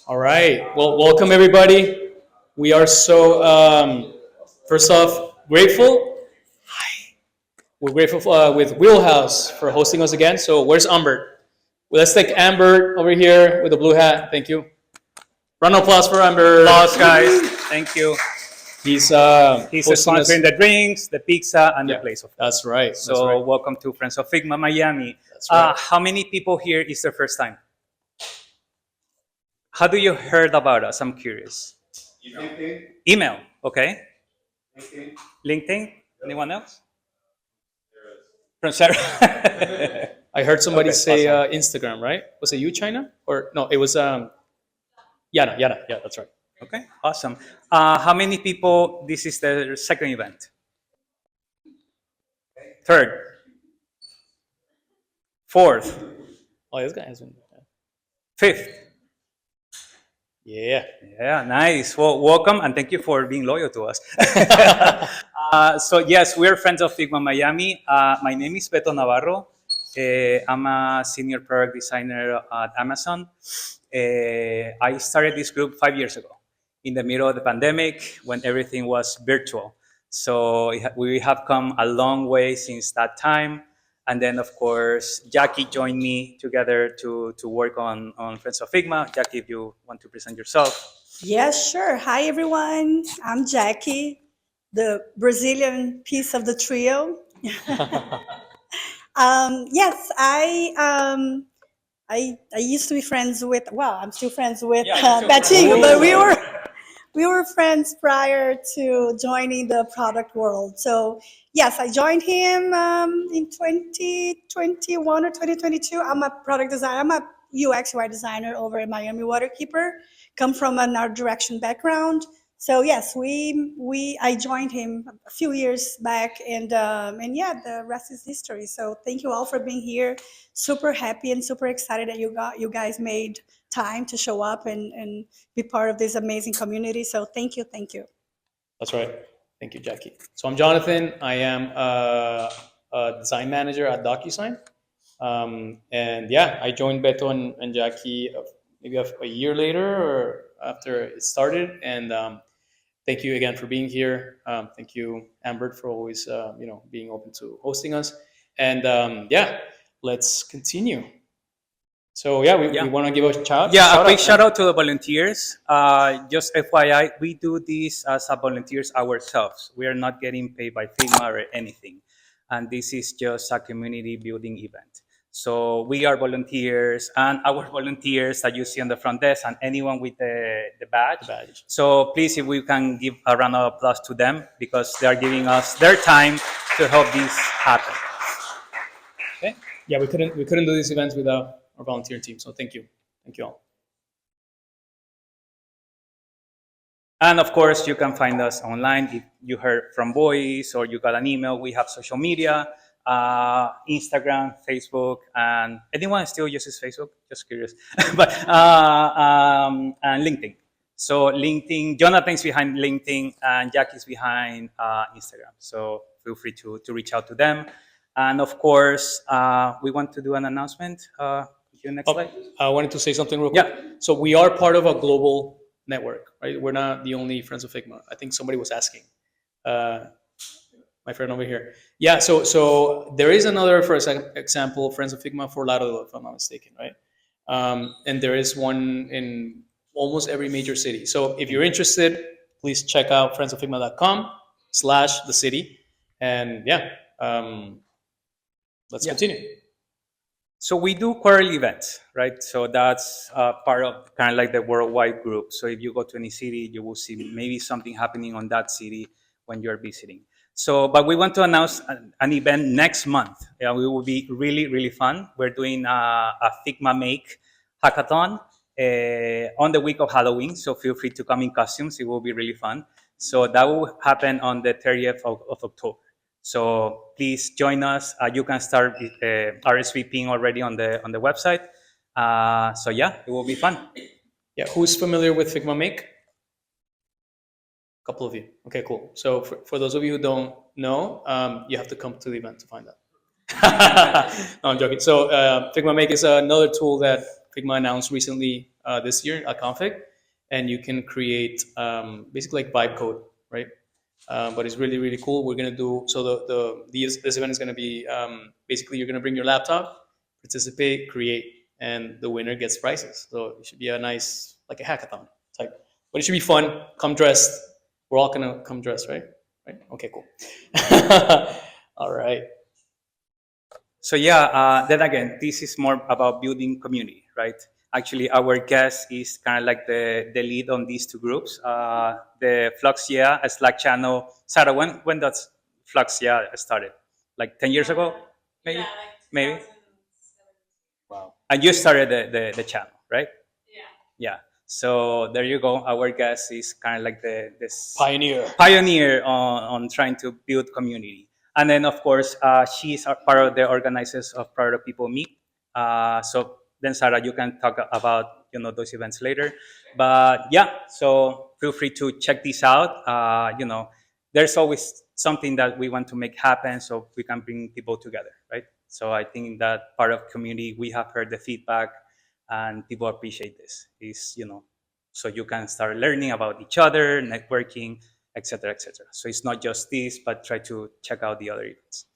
All right. Well, welcome everybody. We are so first off grateful. We're grateful with Wheelhouse for hosting us again. So where's Amber? Well, let's take Amber over here with the blue hat. Thank you. Round of applause for Amber. Applause, guys. Thank you. He's He's hosting us. sponsoring the drinks, the pizza, and Yeah, the place of. that's right. So That's right. welcome to Friends of Figma Miami. That's right. How many people here is their first time? How do you heard about us? I'm curious. Email, okay. LinkedIn. Anyone else? From Sarah. I heard somebody Okay, say awesome. Instagram, right? Was it you, China? Or no? It was Yana. Yana. Yeah, that's right. Okay, awesome. How many people? This is the second event. Third. Fourth. Oh, this guy has been. Fifth. Yeah. Yeah, nice. Well, welcome and thank you for being loyal to us. So yes, we're friends of Figma Miami. My name is Beto Navarro. I'm a senior product designer at Amazon. I started this group 5 years ago in the middle of the pandemic when everything was virtual. So we have come a long way since that time. And then, of course, Jackie joined me together to work on Friends of Figma. Jackie, if you want to present yourself. Yes, sure. Hi, everyone. I'm Jackie, the Brazilian piece of the trio. Yes, I used to be friends with. Well, I'm still friends with Betinho, but we were friends prior to joining the product world. So yes, I joined him in 2021 or 2022. I'm a product designer. I'm a UX UI designer over at Miami Waterkeeper. Come from an art direction background. So yes, I joined him a few years back, and yeah, the rest is history. So thank you all for being here. Super happy and super excited that you guys made time to show up and be part of this amazing community. So thank you. That's right. Thank you, Jackie. So I'm Jonathan. I am a design manager at DocuSign. And yeah, I joined Beto and Jackie maybe a year later or after it started. And thank you again for being here. Thank you, Amber, for always being open to hosting us. And yeah, let's continue. So yeah, we want to give a shout. Yeah, a quick shout out to the volunteers. Just FYI, we do this as a volunteers ourselves. We are not getting paid by Figma or anything. And this is just a community building event. So we are volunteers, and our volunteers that you see on the front desk, and anyone with the badge. So please, if we can give a round of applause to them, because they are giving us their time to help this happen. Okay. Yeah, we couldn't do these events without our volunteer team. So thank you all. And of course, you can find us online. If you heard from voice or you got an email, we have social media, Instagram, Facebook, and anyone still uses Facebook? Just curious. But and LinkedIn. So LinkedIn, Jonathan's behind LinkedIn and Jackie's behind Instagram. So feel free to reach out to them. And of course, we want to do an announcement. Next slide. I wanted to say something real quick. Yeah. So we are part of a global network, right? We're not the only Friends of Figma. I think somebody was asking. My friend over here. Yeah, so there is another, for example, Friends of Figma for Lauderdale, if I'm not mistaken, right? And there is one in almost every major city. So if you're interested, please check out friendsofigma.com/the city. And yeah, let's continue. So we do quarterly events, right? So that's part of kind of like the worldwide group. So if you go to any city, you will see maybe something happening on that city when you're visiting. So, but we want to announce an event next month. Yeah, we will be really, really fun. We're doing a Figma Make hackathon on the week of Halloween. So feel free to come in costumes. It will be really fun. So that will happen on the 30th of October. So please join us. You can start RSVPing already on the website. So yeah, it will be fun. Yeah, who's familiar with Figma Make? A couple of you. Okay, cool. So for those of you who don't know, you have to come to the event to find out. No, I'm joking. So Figma Make is another tool that Figma announced recently this year at Config, and you can create basically like vibe code, right? But it's really really cool. We're gonna do so. This event is gonna be basically you're gonna bring your laptop, participate, create, and the winner gets prizes. So it should be a nice like a hackathon type. But it should be fun. Come dressed. We're all gonna come dressed, right? Right. Okay. Cool. All right. So yeah, then again, this is more about building community, right? Actually, our guest is kind of like the lead on these two groups. The Fluxia, a Slack channel. Sarah, when does Fluxia started? Like 10 years ago, maybe? Yeah, like Maybe. 2007. Wow. And you started the channel, right? Yeah. So there you go. Our guest is kind of like this pioneer on trying to build community. And then, of course, she's a part of the organizers of Product People Meet. So then, Sarah, you can talk about those events later. But yeah, so feel free to check this out. There's always something that we want to make happen, so we can bring people together, right? So I think that part of community, we have heard the feedback, and people appreciate this. So you can start learning about each other, networking, etc., etc. So it's not just this, but try to check out the other events.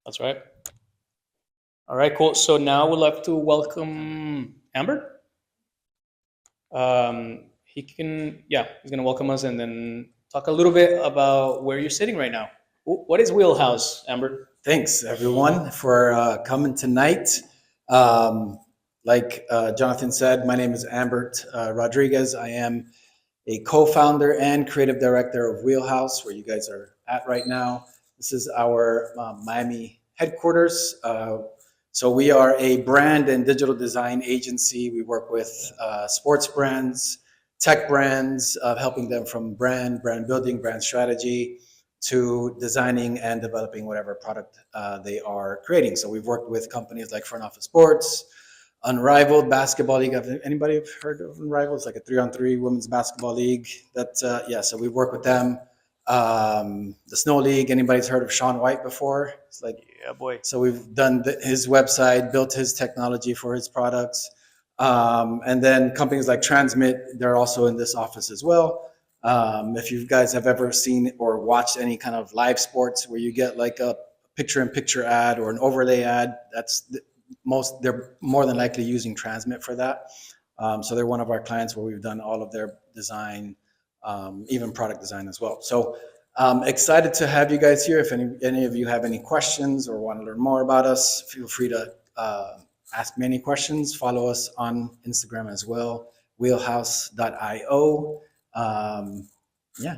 That's right. All right, cool. So now we'd like to welcome Amber. He's gonna welcome us and then talk a little bit about where you're sitting right now. What is Wheelhouse, Amber? Thanks, everyone, for coming tonight. Like Jonathan said, my name is Ambert Rodriguez. I am a co-founder and creative director of Wheelhouse, where you guys are at right now. This is our Miami headquarters. So we are a brand and digital design agency. We work with sports brands, tech brands, helping them from brand building, brand strategy, to designing and developing whatever product they are creating. So we've worked with companies like Front Office Sports, Unrivaled Basketball League. Anybody have heard of Unrivaled? It's like a 3-on-3 women's basketball league. So we work with them. The Snow League. Anybody's heard of Sean White before? It's like, Yeah, boy. so we've done his website, built his technology for his products. And then companies like Transmit, they're also in this office as well. If you guys have ever seen or watched any kind of live sports where you get like a picture-in-picture ad or an overlay ad, they're more than likely using Transmit for that. So they're one of our clients where we've done all of their design, even product design as well. So excited to have you guys here. If any of you have any questions or want to learn more about us, feel free to ask me any questions. Follow us on Instagram as well, wheelhouse.io.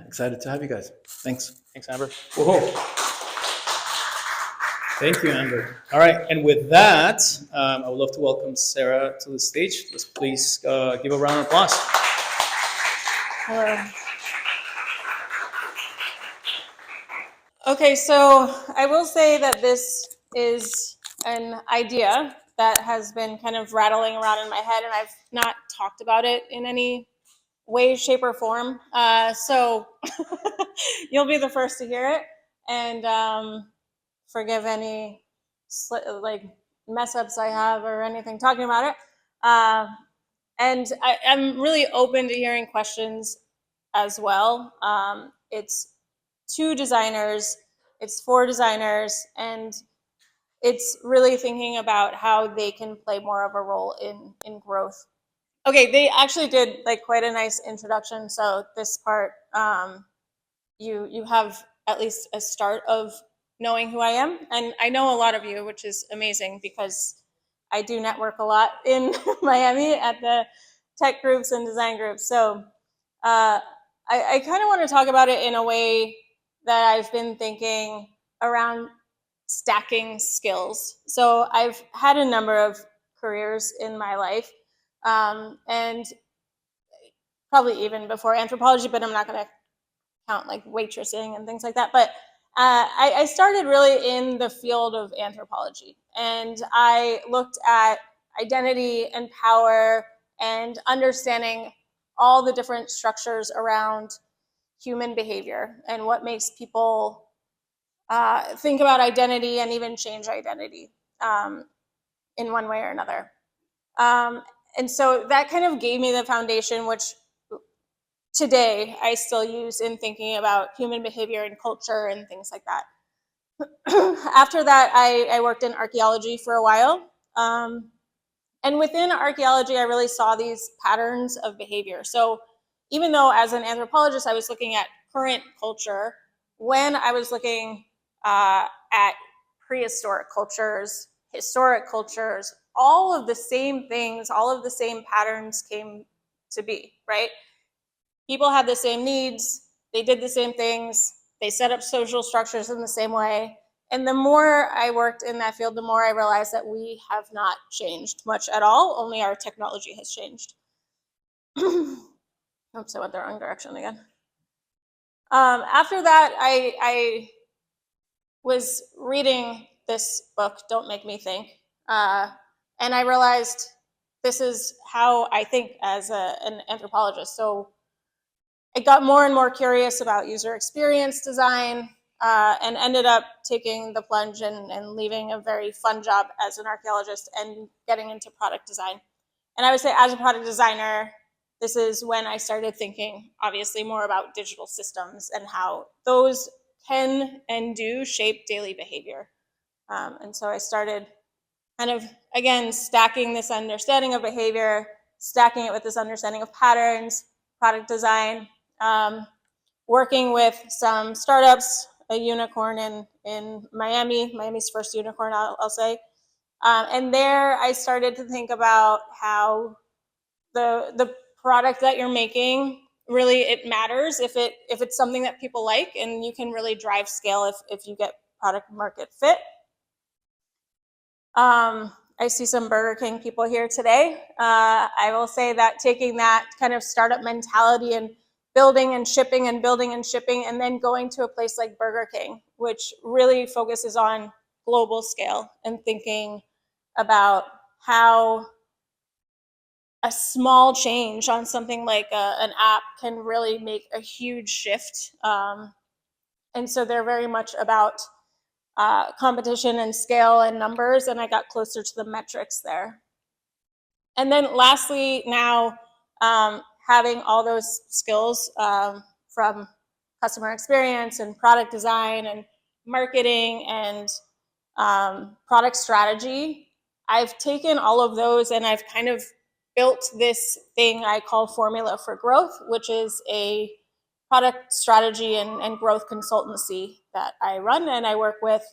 Excited to have you guys. Thanks. Thanks, Amber. Whoa. Thank you, Amber. All right, and with that, I would love to welcome Sarah to the stage. Let's please give a round of applause. Hello. Okay, so I will say that this is an idea that has been kind of rattling around in my head, and I've not talked about it in any way, shape, or form. So you'll be the first to hear it, and forgive any mess ups I have or anything talking about it. And I'm really open to hearing questions as well. It's 2 designers, it's 4 designers, and it's really thinking about how they can play more of a role in growth. Okay, they actually did like quite a nice introduction. So this part, you have at least a start of knowing who I am, and I know a lot of you, which is amazing because I do network a lot in Miami at the tech groups and design groups. So I kind of want to talk about it in a way that I've been thinking around stacking skills. So I've had a number of careers in my life, and probably even before anthropology, but I'm not going to count like waitressing and things like that. But I started really in the field of anthropology, and I looked at identity and power and understanding all the different structures around human behavior and what makes people think about identity and even change identity in one way or another. And so that kind of gave me the foundation, which today I still use in thinking about human behavior and culture and things like that. After that, I worked in archaeology for a while. And within archaeology, I really saw these patterns of behavior. So even though as an anthropologist, I was looking at current culture, when I was looking at prehistoric cultures, historic cultures, all of the same things, all of the same patterns came to be, right? People had the same needs, they did the same things, they set up social structures in the same way. And the more I worked in that field, the more I realized that we have not changed much at all, only our technology has changed. Oops, I went the wrong direction again. After that, I was reading this book, Don't Make Me Think, and I realized this is how I think as an anthropologist. So I got more and more curious about user experience design, and ended up taking the plunge and leaving a very fun job as an archaeologist and getting into product design. And I would say as a product designer, this is when I started thinking obviously more about digital systems and how those can and do shape daily behavior. And so I started kind of, again, stacking this understanding of behavior, stacking it with this understanding of patterns, product design, working with some startups, a unicorn in Miami, Miami's first unicorn, I'll say. And there I started to think about how the product that you're making, really it matters if it's something that people like, and you can really drive scale if you get product market fit. I see some Burger King people here today. I will say that taking that kind of startup mentality and building and shipping and building and shipping, and then going to a place like Burger King, which really focuses on global scale and thinking about how a small change on something like an app can really make a huge shift. And so they're very much about competition and scale and numbers, and I got closer to the metrics there. And then lastly, now having all those skills from customer experience and product design and marketing and product strategy, I've taken all of those and I've kind of built this thing I call Formula for Growth, which is a product strategy and growth consultancy that I run. And I work with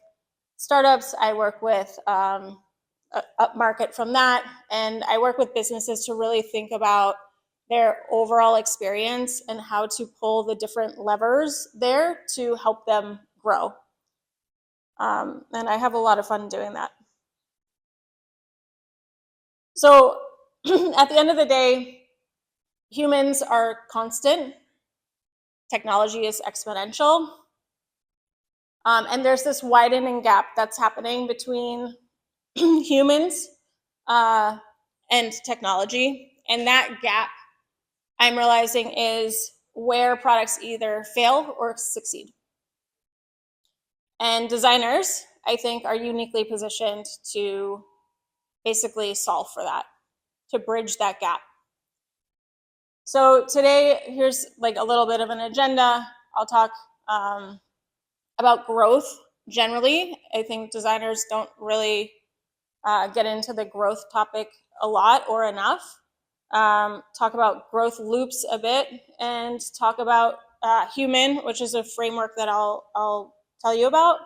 startups, I work with upmarket from that, and I work with businesses to really think about their overall experience and how to pull the different levers there to help them grow. And I have a lot of fun doing that. So at the end of the day, humans are constant. Technology is exponential. And there's this widening gap that's happening between humans and technology. And that gap, I'm realizing, is where products either fail or succeed. And designers, I think, are uniquely positioned to basically solve for that, to bridge that gap. So today, here's like a little bit of an agenda. I'll talk about growth generally. I think designers don't really get into the growth topic a lot or enough. Talk about growth loops a bit, and talk about human, which is a framework that I'll tell you about.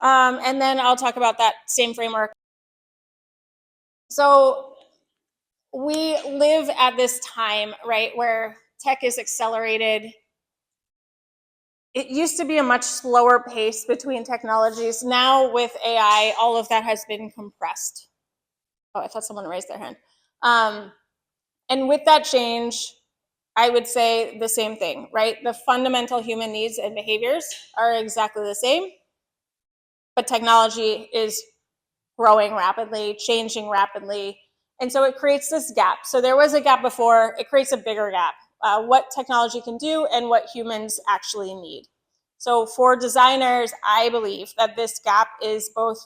And then I'll talk about that same framework. So we live at this time, right, where tech is accelerated. It used to be a much slower pace between technologies. Now with AI, all of that has been compressed. Oh, I thought someone raised their hand. And with that change, I would say the same thing, right? The fundamental human needs and behaviors are exactly the same, but technology is growing rapidly, changing rapidly. And so it creates this gap. So there was a gap before, it creates a bigger gap. What technology can do and what humans actually need. So for designers, I believe that this gap is both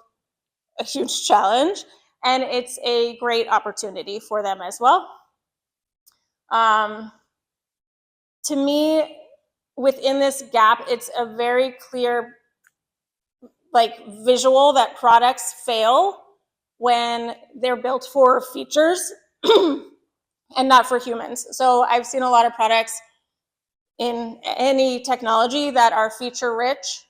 a huge challenge and it's a great opportunity for them as well. To me, within this gap, it's a very clear visual that products fail when they're built for features and not for humans. So I've seen a lot of products in any technology that are feature rich,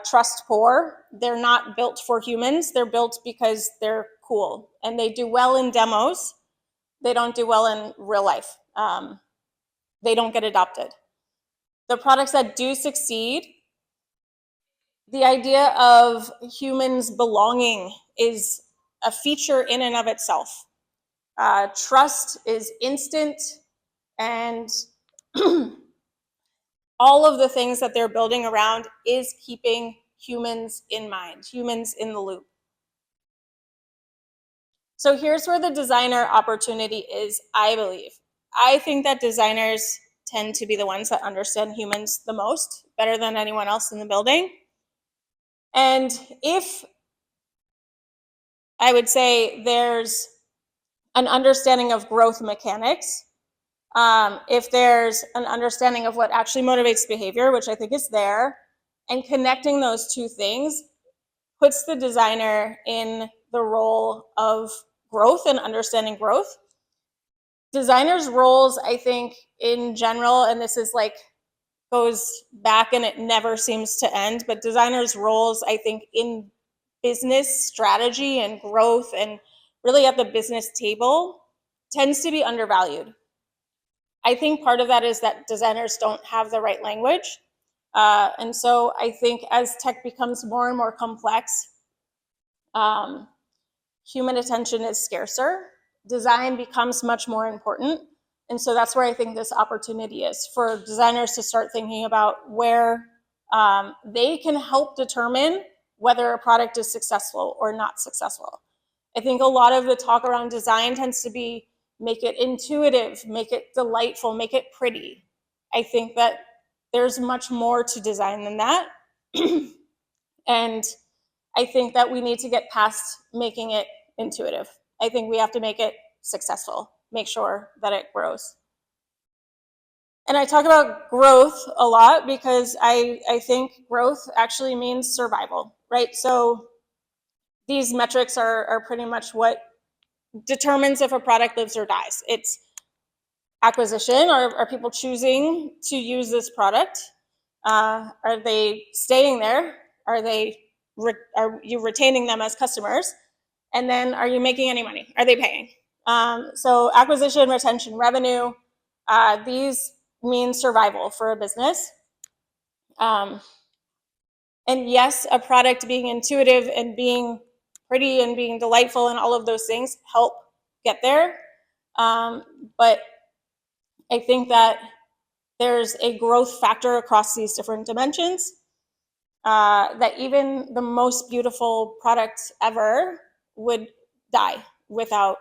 trust poor. They're not built for humans. They're built because they're cool and they do well in demos. They don't do well in real life. They don't get adopted. The products that do succeed, the idea of humans belonging is a feature in and of itself. Trust is instant, and all of the things that they're building around is keeping humans in mind, humans in the loop. So here's where the designer opportunity is, I believe. I think that designers tend to be the ones that understand humans the most, better than anyone else in the building. And if I would say there's an understanding of growth mechanics, if there's an understanding of what actually motivates behavior, which I think is there, and connecting those two things puts the designer in the role of growth and understanding growth. Designers' roles, I think, in general, and this is goes back and it never seems to end, but designers' roles, I think, in business strategy and growth and really at the business table tends to be undervalued. I think part of that is that designers don't have the right language. And so I think as tech becomes more and more complex, human attention is scarcer. Design becomes much more important. And so that's where I think this opportunity is for designers to start thinking about where they can help determine whether a product is successful or not successful. I think a lot of the talk around design tends to be make it intuitive, make it delightful, make it pretty. I think that there's much more to design than that. And I think that we need to get past making it intuitive. I think we have to make it successful, make sure that it grows. And I talk about growth a lot because I think growth actually means survival, right? So these metrics are pretty much what determines if a product lives or dies. It's acquisition. Are people choosing to use this product? Are they staying there? Are you retaining them as customers? And then are you making any money? Are they paying? So acquisition, retention, revenue, these mean survival for a business. And yes, a product being intuitive and being pretty and being delightful and all of those things help get there. But I think that there's a growth factor across these different dimensions that even the most beautiful product ever would die without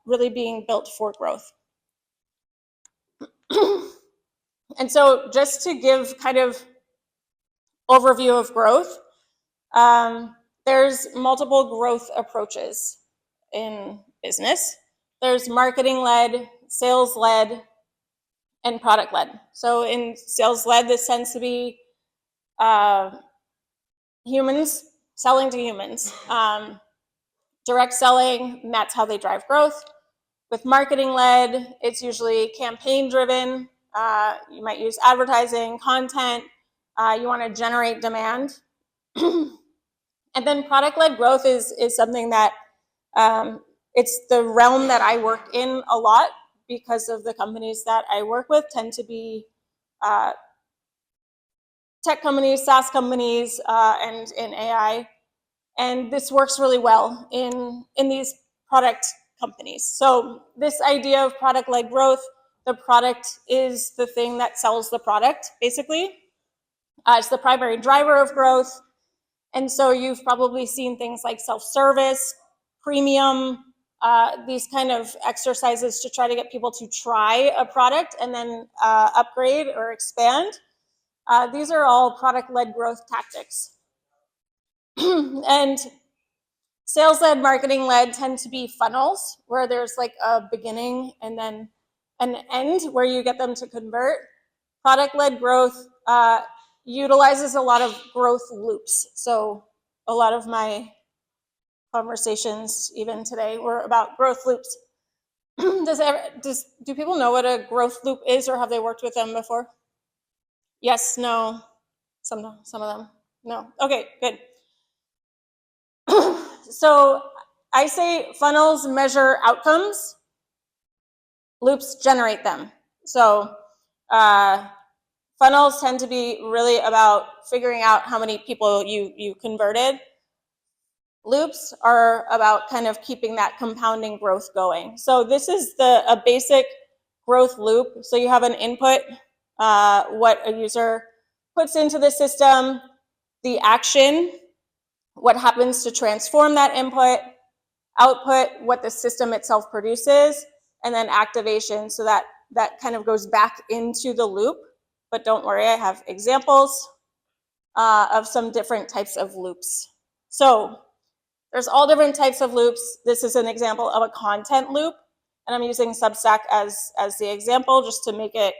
really being built for growth. And so just to give kind of overview of growth, there's multiple growth approaches in business. There's marketing-led, sales-led, and product-led. So in sales-led, this tends to be humans selling to humans. Direct selling, that's how they drive growth. With marketing-led, it's usually campaign-driven. You might use advertising, content. You want to generate demand. And then product-led growth is something that it's the realm that I work in a lot because of the companies that I work with tend to be tech companies, SaaS companies, and in AI. And this works really well in these product companies. So this idea of product-led growth, the product is the thing that sells the product, basically. It's the primary driver of growth. And so you've probably seen things like self-service, premium, these kind of exercises to try to get people to try a product and then upgrade or expand. These are all product-led growth tactics. And Sales-led, marketing-led tend to be funnels where there's like a beginning and then an end where you get them to convert. Product-led growth utilizes a lot of growth loops. So a lot of my conversations even today were about growth loops. Do people know what a growth loop is, or have they worked with them before? Yes, no, some of them. No. Okay, good. So I say funnels measure outcomes, loops generate them. So funnels tend to be really about figuring out how many people you converted. Loops are about kind of keeping that compounding growth going. So this is a basic growth loop. So you have an input, what a user puts into the system, the action, what happens to transform that input, output, what the system itself produces, and then activation. So that kind of goes back into the loop. But don't worry, I have examples of some different types of loops. So there's all different types of loops. This is an example of a content loop, and I'm using Substack as the example just to make it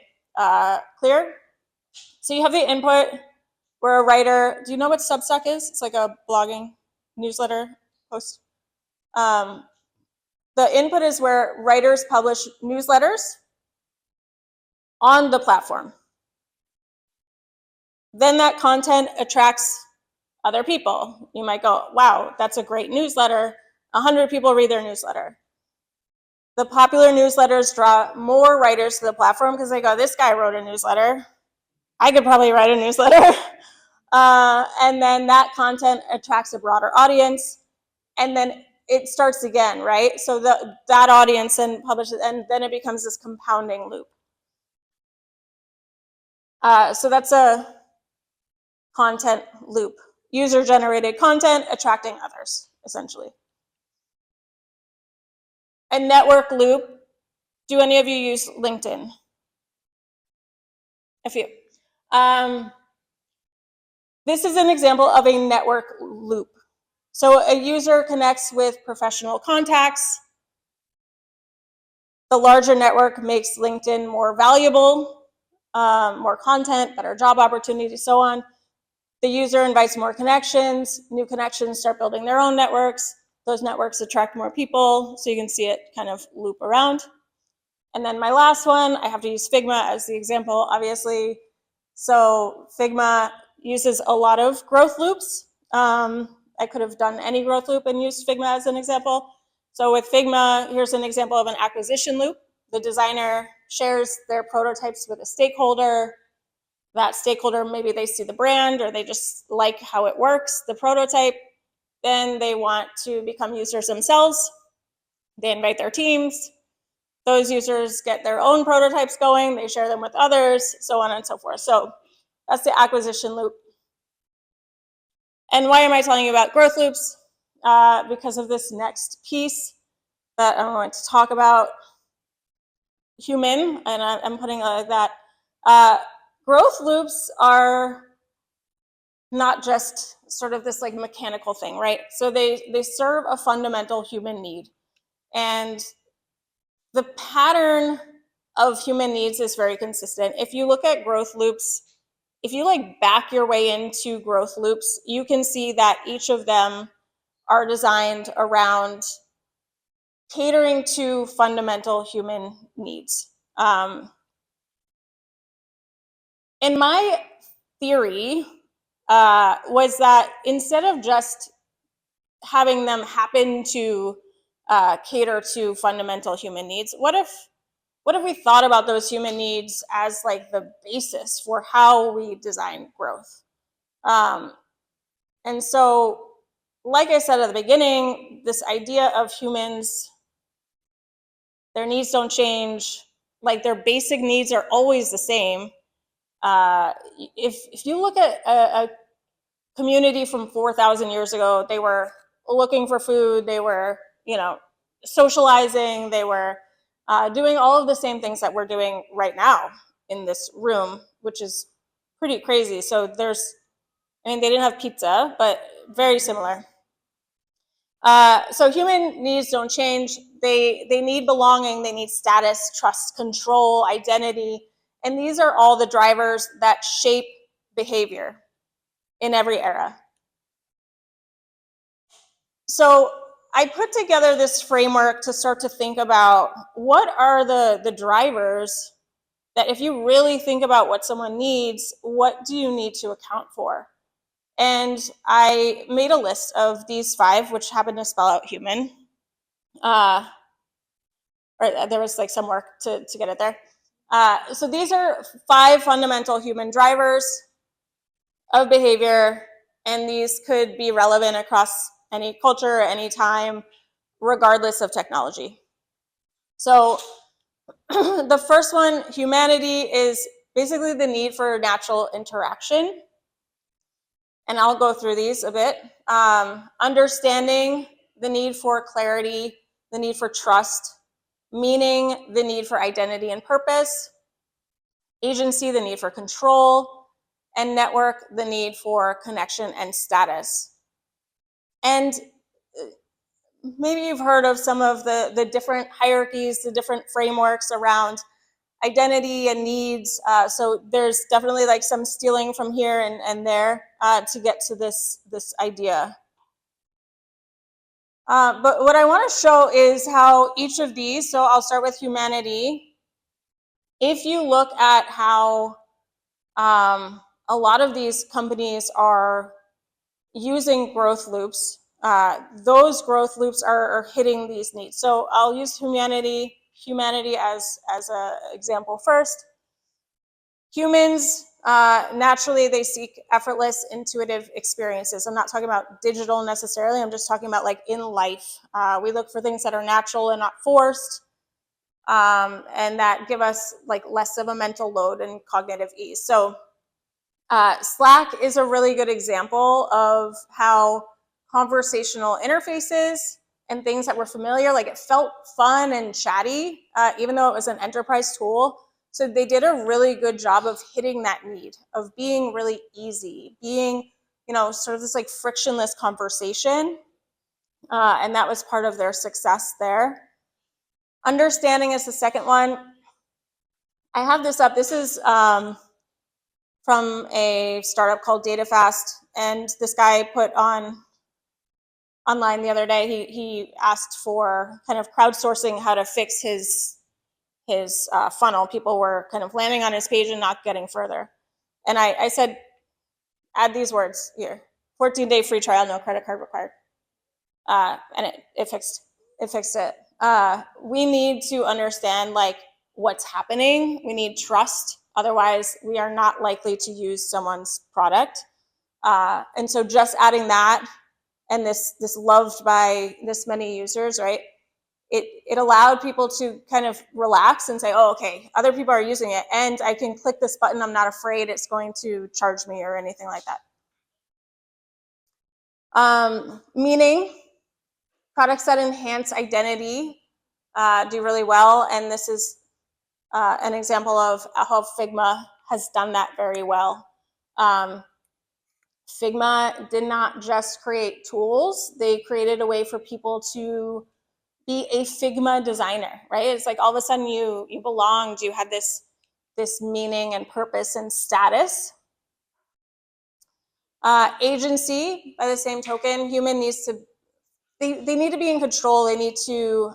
clear. So you have the input where a writer, do you know what Substack is? It's like a blogging newsletter post. The input is where writers publish newsletters on the platform. Then that content attracts other people. You might go, wow, that's a great newsletter. 100 people read their newsletter. The popular newsletters draw more writers to the platform because they go, this guy wrote a newsletter. I could probably write a newsletter. And then that content attracts a broader audience. And then it starts again, right? So that audience then publishes, and then it becomes this compounding loop. So that's a content loop. User-generated content attracting others, essentially. A network loop. Do any of you use LinkedIn? A few. This is an example of a network loop. So a user connects with professional contacts. The larger network makes LinkedIn more valuable, more content, better job opportunities, so on. The user invites more connections. New connections start building their own networks. Those networks attract more people, so you can see it kind of loop around. And then my last one, I have to use Figma as the example, obviously. So Figma uses a lot of growth loops. I could have done any growth loop and used Figma as an example. So with Figma, here's an example of an acquisition loop. The designer shares their prototypes with a stakeholder. That stakeholder, maybe they see the brand or they just like how it works, the prototype. Then they want to become users themselves. They invite their teams. Those users get their own prototypes going. They share them with others, so on and so forth. So that's the acquisition loop. And why am I telling you about growth loops? Because of this next piece that I'm going to talk about, human, and I'm putting it like that. Growth loops are not just sort of this like mechanical thing, right? So they serve a fundamental human need. And the pattern of human needs is very consistent. If you look at growth loops, if you like back your way into growth loops, you can see that each of them are designed around catering to fundamental human needs. In my theory was that instead of just having them happen to cater to fundamental human needs, what if we thought about those human needs as like the basis for how we design growth? And so, like I said at the beginning, this idea of humans, their needs don't change, like their basic needs are always the same. If you look at a community from 4,000 years ago, they were looking for food, they were, socializing, they were doing all of the same things that we're doing right now in this room, which is pretty crazy. So they didn't have pizza, but very similar. So human needs don't change. They need belonging, they need status, trust, control, identity, and these are all the drivers that shape behavior in every era. So I put together this framework to start to think about what are the drivers that if you really think about what someone needs, what do you need to account for? And I made a list of these 5, which happen to spell out human. Or there was like some work to get it there. So these are 5 fundamental human drivers of behavior, and these could be relevant across any culture, any time, regardless of technology. So the first one, humanity, is basically the need for natural interaction. And I'll go through these a bit. Understanding, the need for clarity, the need for trust, meaning, the need for identity and purpose, agency, the need for control, and network, the need for connection and status. And maybe you've heard of some of the different hierarchies, the different frameworks around identity and needs. So there's definitely like some stealing from here and there to get to this idea. But what I want to show is how each of these, so I'll start with humanity. If you look at how a lot of these companies are using growth loops, those growth loops are hitting these needs. So I'll use humanity as an example first. Humans, naturally, they seek effortless, intuitive experiences. I'm not talking about digital necessarily. I'm just talking about like in life. We look for things that are natural and not forced, and that give us like less of a mental load and cognitive ease. So Slack is a really good example of how conversational interfaces and things that were familiar, like it felt fun and chatty, even though it was an enterprise tool. So they did a really good job of hitting that need, of being really easy, being, sort of this like frictionless conversation. And that was part of their success there. Understanding is the second one. I have this up. This is from a startup called DataFast, and this guy put online the other day, he asked for kind of crowdsourcing how to fix his funnel. People were kind of landing on his page and not getting further. And I said, add these words here: 14-day free trial, no credit card required. And it fixed it. We need to understand like what's happening. We need trust. Otherwise, we are not likely to use someone's product. And so just adding that and this loved by this many users, right? It allowed people to kind of relax and say, oh, okay, other people are using it, and I can click this button. I'm not afraid it's going to charge me or anything like that. Meaning, products that enhance identity do really well, and this is an example of how Figma has done that very well. Figma did not just create tools, they created a way for people to be a Figma designer, right? It's like all of a sudden you belonged, you had this meaning and purpose and status. Agency, by the same token, human needs to, they need to be in control, they need to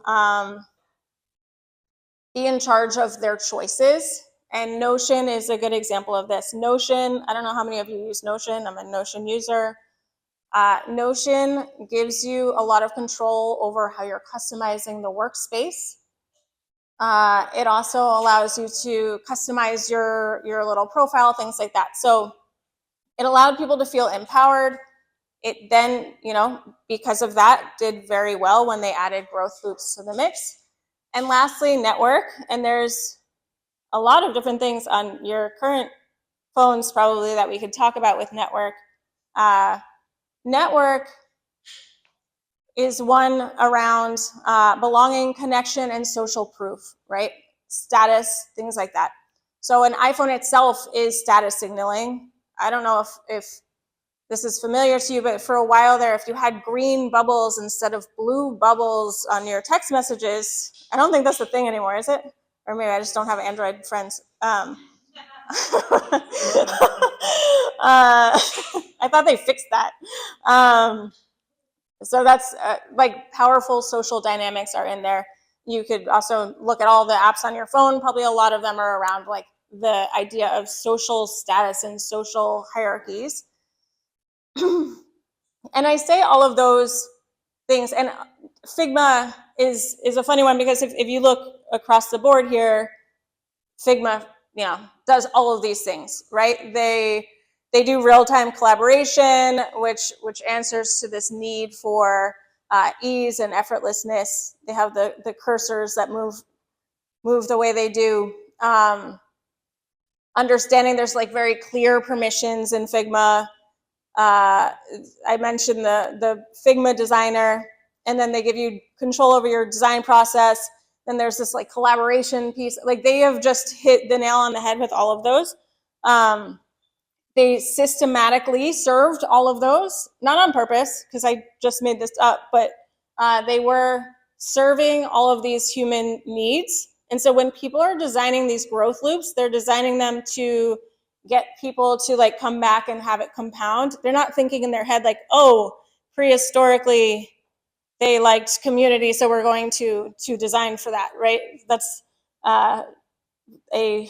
be in charge of their choices. And Notion is a good example of this. Notion, I don't know how many of you use Notion. I'm a Notion user. Notion gives you a lot of control over how you're customizing the workspace. It also allows you to customize your little profile, things like that. So it allowed people to feel empowered. It then, because of that, did very well when they added growth loops to the mix. And lastly, network. And there's a lot of different things on your current phones probably that we could talk about with network. Network is one around belonging, connection, and social proof, right? Status, things like that. So an iPhone itself is status signaling. I don't know if this is familiar to you, but for a while there, if you had green bubbles instead of blue bubbles on your text messages, I don't think that's the thing anymore, is it? Or maybe I just don't have Android friends. I thought they fixed that. So that's like powerful social dynamics are in there. You could also look at all the apps on your phone. Probably a lot of them are around like the idea of social status and social hierarchies. And I say all of those things, and Figma is a funny one because if you look across the board here, Figma, does all of these things, right? They do real-time collaboration, which answers to this need for ease and effortlessness. They have the cursors that move the way they do. Understanding there's like very clear permissions in Figma. I mentioned the Figma designer, and then they give you control over your design process. Then there's this like collaboration piece. Like they have just hit the nail on the head with all of those. They systematically served all of those, not on purpose, because I just made this up, but they were serving all of these human needs. And so when people are designing these growth loops, they're designing them to get people to like come back and have it compound. They're not thinking in their head like, oh, prehistorically they liked community, so we're going to design for that, right? That's a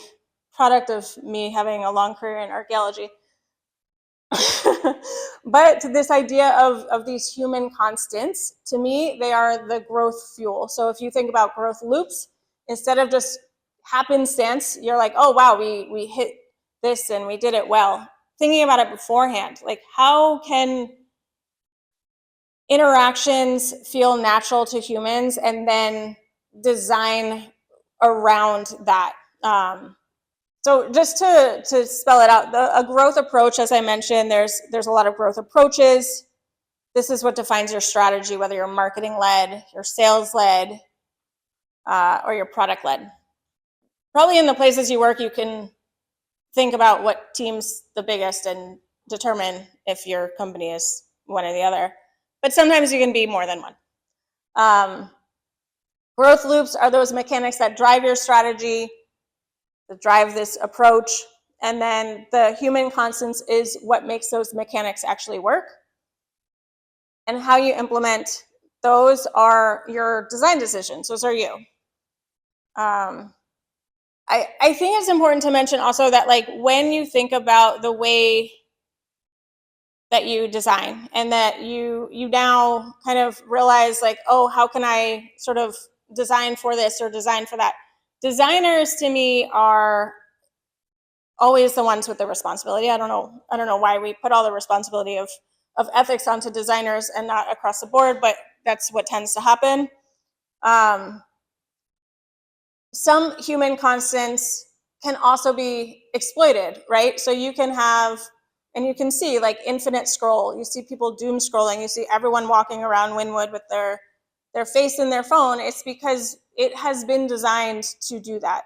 product of me having a long career in archaeology. But this idea of these human constants, to me, they are the growth fuel. So if you think about growth loops, instead of just happenstance, you're like, oh, wow, we hit this and we did it well. Thinking about it beforehand, like how can interactions feel natural to humans and then design around that. So just to spell it out, a growth approach, as I mentioned, there's a lot of growth approaches. This is what defines your strategy, whether you're marketing-led, you're sales-led, or you're product-led. Probably in the places you work, you can think about what team's the biggest and determine if your company is one or the other. But sometimes you can be more than one. Growth loops are those mechanics that drive your strategy, that drive this approach, and then the human constants is what makes those mechanics actually work. And how you implement those are your design decisions. Those are you. I think it's important to mention also that like when you think about the way that you design and that you now kind of realize like, oh, how can I sort of design for this or design for that? Designers to me are always the ones with the responsibility. I don't know why we put all the responsibility of ethics onto designers and not across the board, but that's what tends to happen. Some human constants can also be exploited, right? So you can have, and you can see like infinite scroll. You see people doom scrolling. You see everyone walking around Wynwood with their face in their phone. It's because it has been designed to do that.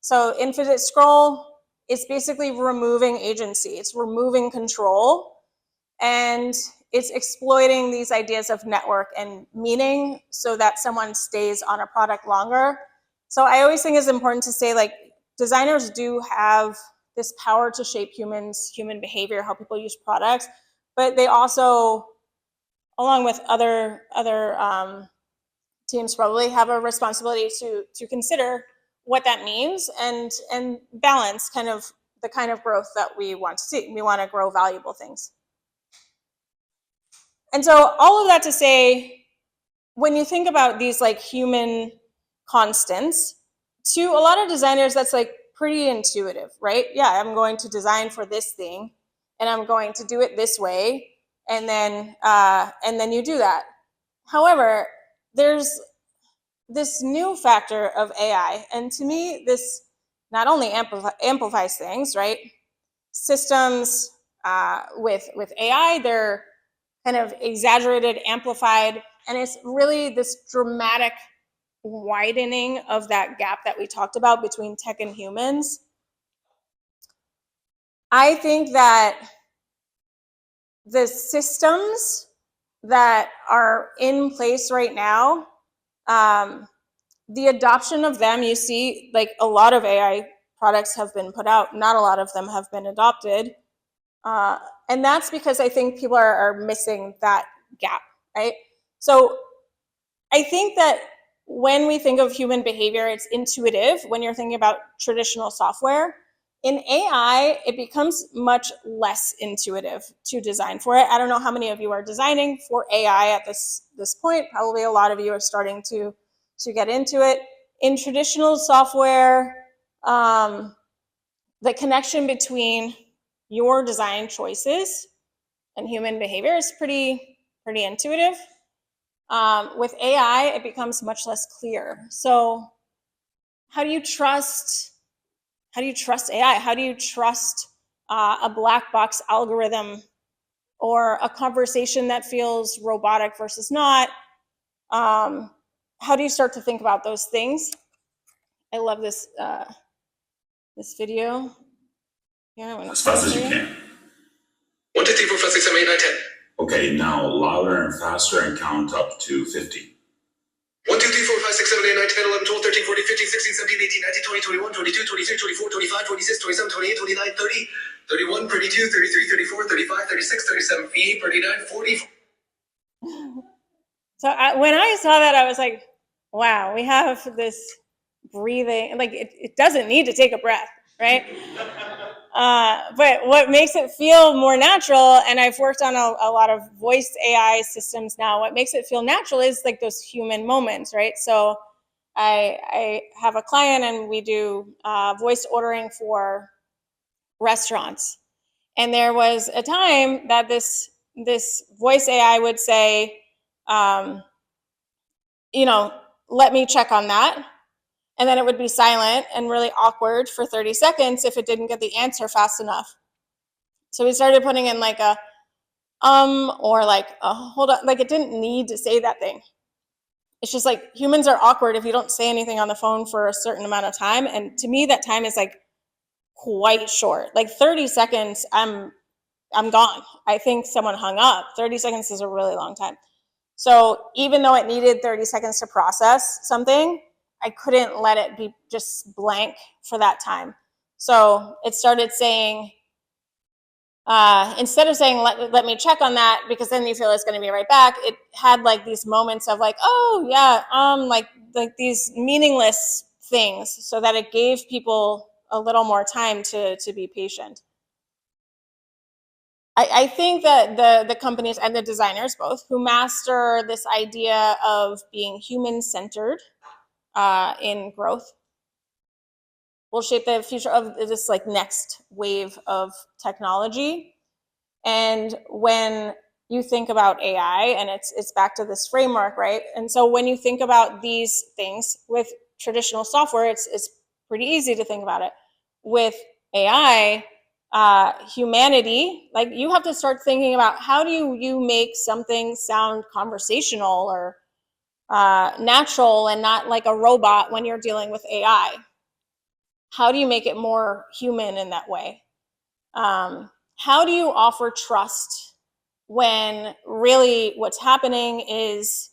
So infinite scroll is basically removing agency. It's removing control, and it's exploiting these ideas of network and meaning so that someone stays on a product longer. So I always think it's important to say like designers do have this power to shape human behavior, how people use products, but they also, along with other teams, probably have a responsibility to consider what that means and balance kind of the kind of growth that we want to see. We want to grow valuable things. And so all of that to say, when you think about these like human constants, to a lot of designers, that's like pretty intuitive, right? Yeah, I'm going to design for this thing and I'm going to do it this way. And then you do that. However, there's this new factor of AI. And to me, this not only amplifies things, right? Systems with AI, they're kind of exaggerated, amplified, and it's really this dramatic widening of that gap that we talked about between tech and humans. I think that the systems that are in place right now, the adoption of them, you see, like a lot of AI products have been put out, not a lot of them have been adopted. And that's because I think people are missing that gap, right? So I think that when we think of human behavior, it's intuitive when you're thinking about traditional software. In AI, it becomes much less intuitive to design for it. I don't know how many of you are designing for AI at this point. Probably a lot of you are starting to get into it. In traditional software, the connection between your design choices and human behavior is pretty intuitive. With AI, it becomes much less clear. So how do you trust AI? How do you trust a black box algorithm or a conversation that feels robotic versus not? How do you start to think about those things? I love this this video. Yeah, as fast as you can. 1, 2, 3, 4, 5, 6, 7, 8, 9, 10. Okay, now louder and faster and count up to 50. 1, 2, 3, 4, 5, 6, 7, 8, 9, 10, 11, 12, 13, 14, 15, 16, 17, 18, 19, 20, 21, 22, 23, 24, 25, 26, 27, 28, 29, 30, 31, 32, 33, 34, 35, 36, 37, 38, 39, 40. So when I saw that, I was like, wow, we have this breathing, like it doesn't need to take a breath, right? But what makes it feel more natural, and I've worked on a lot of voice AI systems now, what makes it feel natural is like those human moments, right? So I have a client and we do voice ordering for restaurants. And there was a time that this voice AI would say, you know, let me check on that. And then it would be silent and really awkward for 30 seconds if it didn't get the answer fast enough. So we started putting in like a or like a hold on, like it didn't need to say that thing. It's just like humans are awkward if you don't say anything on the phone for a certain amount of time. And to me, that time is like quite short. Like 30 seconds, I'm gone. I think someone hung up. 30 seconds is a really long time. So even though it needed 30 seconds to process something, I couldn't let it be just blank for that time. So it started saying, instead of saying, let me check on that, because then you feel it's going to be right back, it had like these moments of like, oh yeah, like these meaningless things, so that it gave people a little more time to be patient. I think that the companies and the designers both who master this idea of being human-centered in growth will shape the future of this like next wave of technology. And when you think about AI, and it's back to this framework, right? And so when you think about these things with traditional software, it's pretty easy to think about it. With AI, humanity, like you have to start thinking about how do you make something sound conversational or natural and not like a robot when you're dealing with AI? How do you make it more human in that way? How do you offer trust when really what's happening is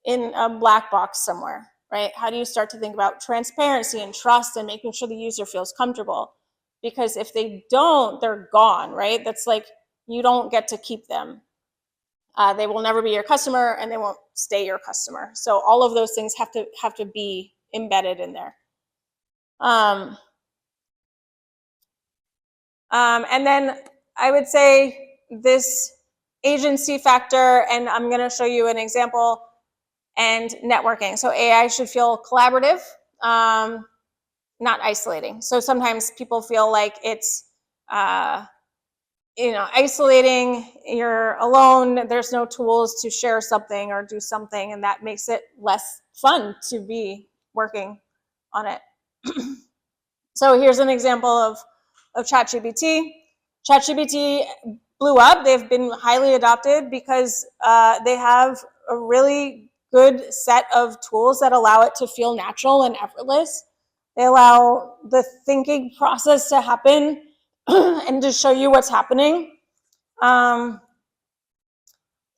in a black box somewhere, right? How do you start to think about transparency and trust and making sure the user feels comfortable? Because if they don't, they're gone, right? That's like, you don't get to keep them. They will never be your customer and they won't stay your customer. So all of those things have to be embedded in there. And then I would say this agency factor, and I'm going to show you an example, and networking. So AI should feel collaborative, not isolating. So sometimes people feel like it's, isolating, you're alone, there's no tools to share something or do something, and that makes it less fun to be working on it. So here's an example of ChatGPT. ChatGPT blew up. They've been highly adopted because they have a really good set of tools that allow it to feel natural and effortless. They allow the thinking process to happen and to show you what's happening.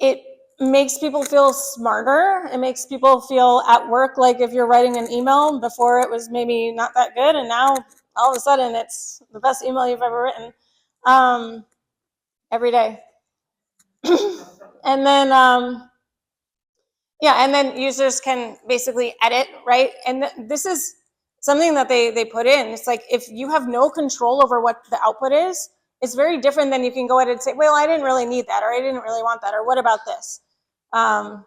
it makes people feel smarter. It makes people feel at work like if you're writing an email, before it was maybe not that good, and now all of a sudden it's the best email you've ever written, every day. And then and then users can basically edit, right? And this is something that they put in. It's like, if you have no control over what the output is, it's very different than you can go ahead and say, well, I didn't really need that, or I didn't really want that, or what about this? And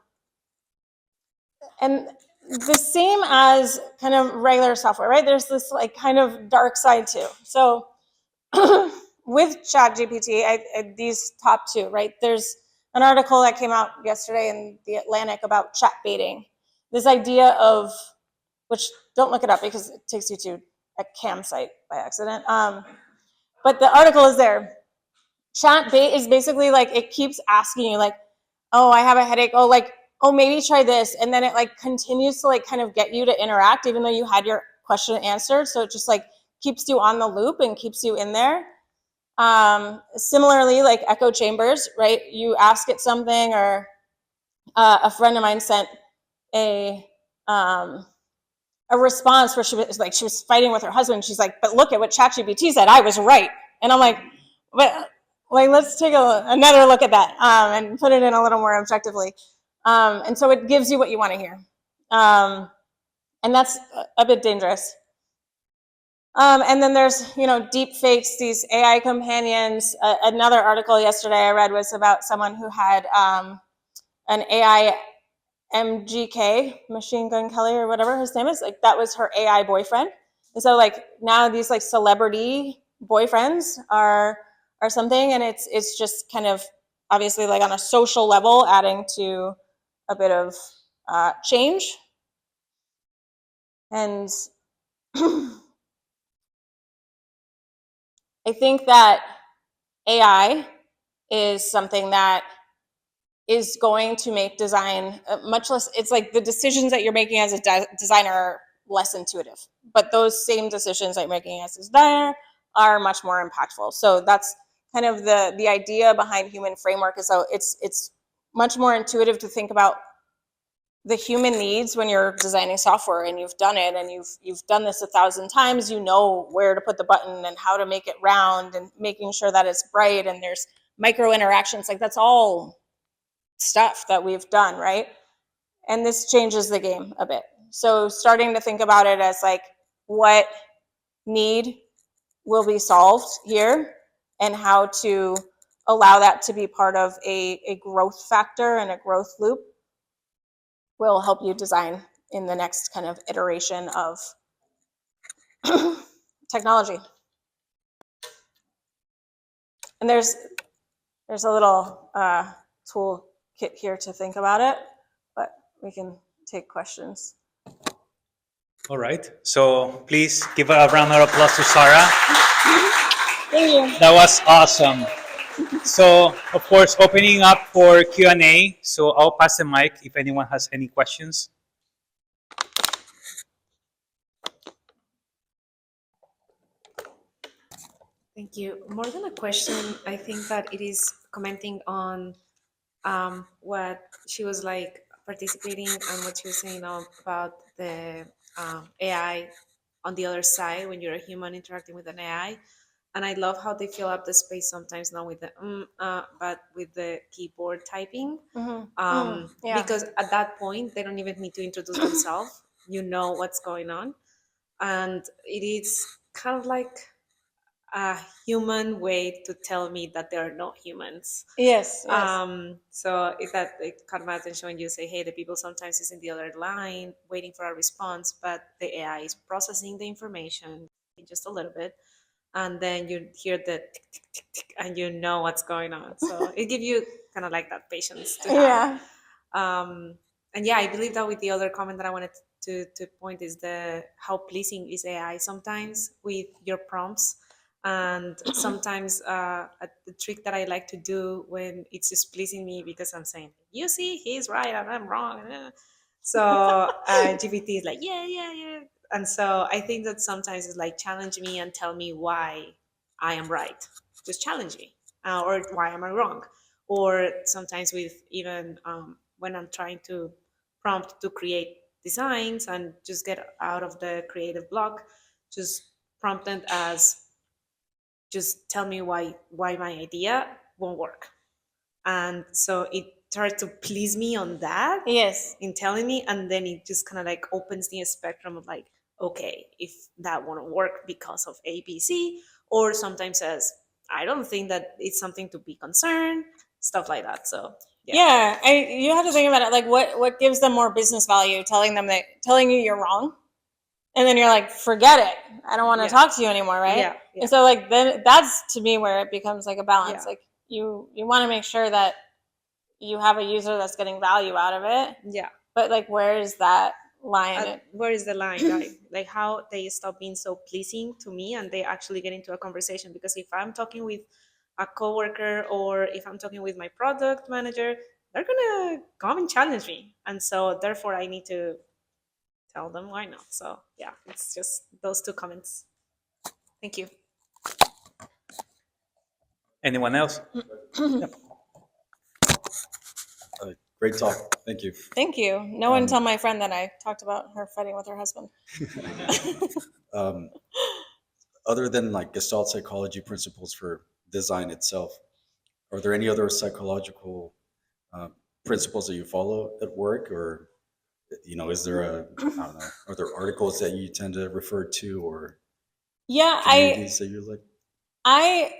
the same as kind of regular software, right? There's this like kind of dark side too. So with ChatGPT, these top two, right? There's an article that came out yesterday in The Atlantic about chat baiting. This idea of, which don't look it up because it takes you to a campsite by accident. But the article is there. Chat bait is basically like, it keeps asking you like, oh, I have a headache. Oh, like, oh, maybe try this. And then it like continues to like kind of get you to interact, even though you had your question answered. So it just like keeps you on the loop and keeps you in there. Similarly, like echo chambers, right? You ask it something, or a friend of mine sent a response where she was fighting with her husband. She's like, but look at what ChatGPT said. I was right. And I'm like, but like, let's take another look at that, and put it in a little more objectively. And so it gives you what you want to hear. And that's a bit dangerous. And then there's, deep fakes, these AI companions. Another article yesterday I read was about someone who had an AI MGK, Machine Gun Kelly, or whatever his name is. Like, that was her AI boyfriend. And so like now these like celebrity boyfriends are something, and it's just kind of obviously like on a social level adding to a bit of change. And I think that AI is something that is going to make design much less, it's like the decisions that you're making as a designer are less intuitive, but those same decisions that you're making as a designer are much more impactful. So that's kind of the idea behind human framework, is so it's much more intuitive to think about the human needs when you're designing software, and you've done it, and you've done this 1,000 times. You know where to put the button and how to make it round, and making sure that it's bright, and there's micro interactions. Like, that's all stuff that we've done, right? And this changes the game a bit. So starting to think about it as like, what need will be solved here, and how to allow that to be part of a growth factor and a growth loop will help you design in the next kind of iteration of technology. And there's a little tool kit here to think about it, but we can take questions. All right. So please give a round of applause to Sarah. Thank you. That was awesome. So, of course, opening up for Q&A. So I'll pass the mic if anyone has any questions. Thank you. More than a question, I think that it is commenting on what she was like participating, and what she was saying about the AI on the other side when you're a human interacting with an AI. And I love how they fill up the space sometimes, not with the but with the keyboard typing. Yeah. Because at that point they don't even need to introduce themselves. You know what's going on, and it is kind of like a human way to tell me that they are not humans. Yes. So it caught my attention when you say, hey, the people sometimes is in the other line waiting for a response, but the AI is processing the information just a little bit, and then you hear the tick, tick, tick, tick, and you know what's going on. So it gives you kind of like that patience to have. And yeah, I believe that with the other comment that I wanted to point is how pleasing is AI sometimes with your prompts. And sometimes the trick that I like to do when it's just pleasing me, because I'm saying, you see, he's right and I'm wrong. So GPT is like, yeah. And so I think that sometimes it's like, challenge me and tell me why I am right. Just challenge me. Or why am I wrong? or sometimes with even when I'm trying to prompt to create designs and just get out of the creative block, just prompt it as just tell me why my idea won't work. And so it tried to please me on that Yes. in telling me, and then it just kind of like opens the spectrum of like, okay, if that won't work because of ABC, or sometimes says, I don't think that it's something to be concerned, stuff like that. So Yeah, you have to think about it. Like, what gives them more business value? Telling you you're wrong, and then you're like, forget it. I don't want to Yeah. talk to you anymore, right? Yeah, yeah. And so, like, then that's to me where it becomes like a balance. Yeah. Like, you want to make sure that you have a user that's getting value out of it, Yeah. but like, where is that line? Where is the line, right? Like how they stop being so pleasing to me and they actually get into a conversation. Because if I'm talking with a coworker or if I'm talking with my product manager, they're gonna come and challenge me, and so therefore I need to tell them why not. So yeah, it's just those two comments. Thank you. Anyone else? Great talk. Thank you. Thank you. No one tell my friend that I talked about her fighting with her husband. Other than like Gestalt psychology principles for design itself, are there any other psychological principles that you follow at work, or is there I don't know, are there articles that you tend to refer to, or Yeah, communities that you're like? I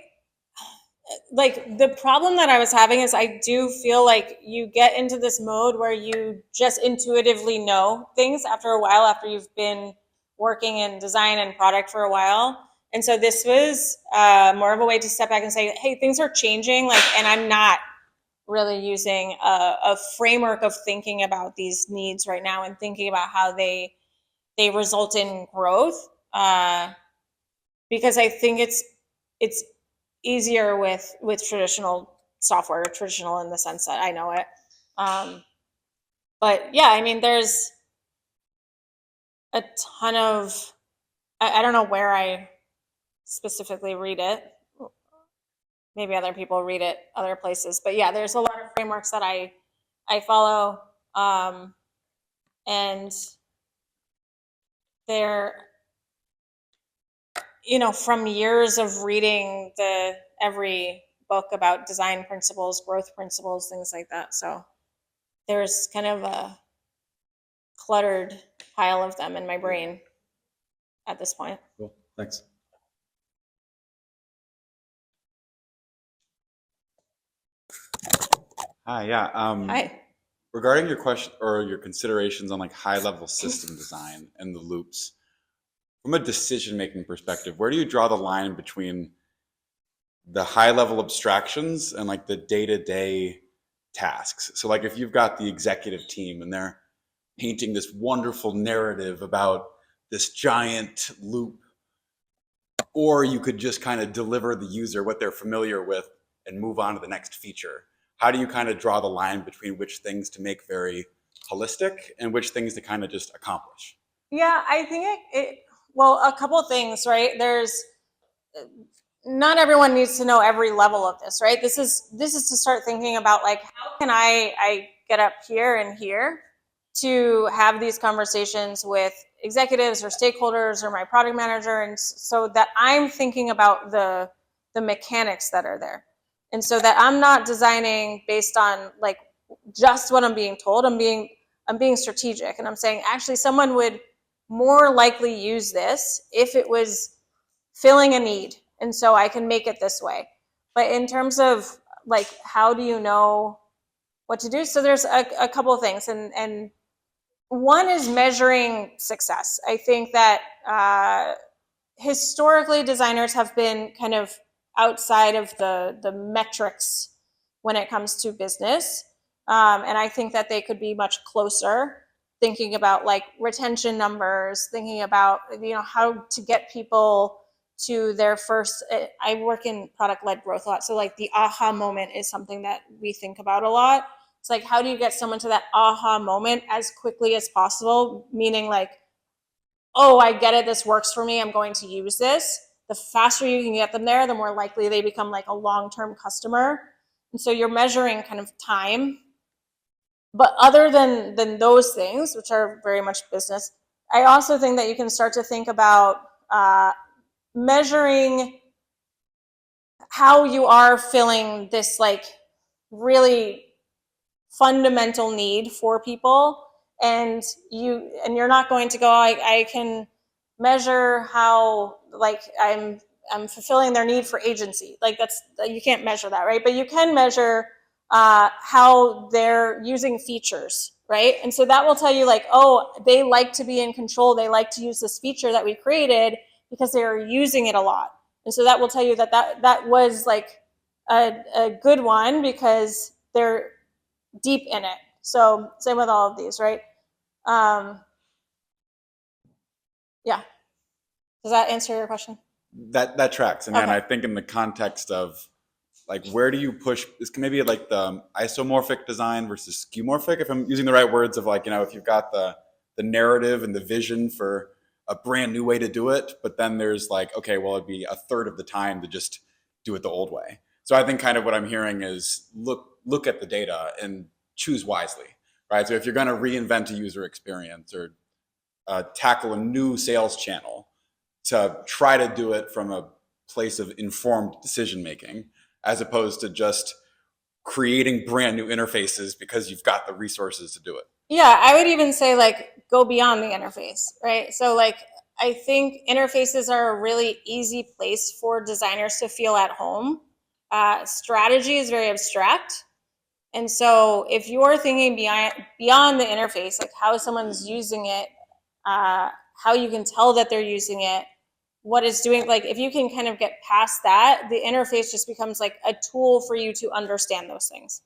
like the problem that I was having is I do feel like you get into this mode where you just intuitively know things after a while, after you've been working in design and product for a while. And so this was more of a way to step back and say, hey, things are changing, like, and I'm not really using a framework of thinking about these needs right now and thinking about how they result in growth. Because I think it's easier with traditional software, traditional in the sense that I know it. But yeah, I mean, there's a ton of I don't know where I specifically read it. Maybe other people read it other places, but yeah, there's a lot of frameworks that I follow, and they're from years of reading every book about design principles, growth principles, things like that. So there's kind of a cluttered pile of them in my brain at this point. Cool. Thanks. Hi, yeah. Hi. Regarding your question or your considerations on like high level system design and the loops, from a decision making perspective, where do you draw the line between the high level abstractions and like the day to day tasks? So, like, if you've got the executive team and they're painting this wonderful narrative about this giant loop, or you could just kind of deliver the user what they're familiar with and move on to the next feature. How do you kind of draw the line between which things to make very holistic and which things to kind of just accomplish? Yeah, I think well, a couple of things, right? There's not everyone needs to know every level of this, right? This is to start thinking about, like, how can I get up here and here to have these conversations with executives or stakeholders or my product manager, and so that I'm thinking about the mechanics that are there, and so that I'm not designing based on like just what I'm being told. I'm being strategic, and I'm saying, actually, someone would more likely use this if it was filling a need, and so I can make it this way. But in terms of like, how do you know what to do? So there's a couple of things, and one is measuring success. I think that historically designers have been kind of outside of the metrics when it comes to business, and I think that they could be much closer, thinking about like retention numbers, thinking about how to get people to their first. I work in product-led growth a lot, so like the aha moment is something that we think about a lot. It's like, how do you get someone to that aha moment as quickly as possible? Meaning like, oh, I get it, this works for me, I'm going to use this. The faster you can get them there, the more likely they become like a long-term customer. And so you're measuring kind of time. But other than those things, which are very much business, I also think that you can start to think about measuring how you are filling this like really fundamental need for people, and you're not going to go, I can measure how like I'm fulfilling their need for agency. Like you can't measure that, right? But you can measure how they're using features, right? And so that will tell you like, oh, they like to be in control. They like to use this feature that we created because they are using it a lot. And so that will tell you that that was like a good one because they're deep in it. So same with all of these, right? Yeah. Does that answer your question? That tracks. And then Okay. I think in the context of like, where do you push, this can maybe like the isomorphic design versus skeuomorphic, if I'm using the right words of like, if you've got the narrative and the vision for a brand new way to do it, but then there's like, okay, well, it'd be a third of the time to just do it the old way. So I think kind of what I'm hearing is look at the data and choose wisely, right? So if you're going to reinvent a user experience or tackle a new sales channel, to try to do it from a place of informed decision making, as opposed to just creating brand new interfaces because you've got the resources to do it. Yeah, I would even say like go beyond the interface, right? So like I think interfaces are a really easy place for designers to feel at home. Strategy is very abstract. And so if you're thinking beyond the interface, like how someone's using it, how you can tell that they're using it, what it's doing, like if you can kind of get past that, the interface just becomes like a tool for you to understand those things.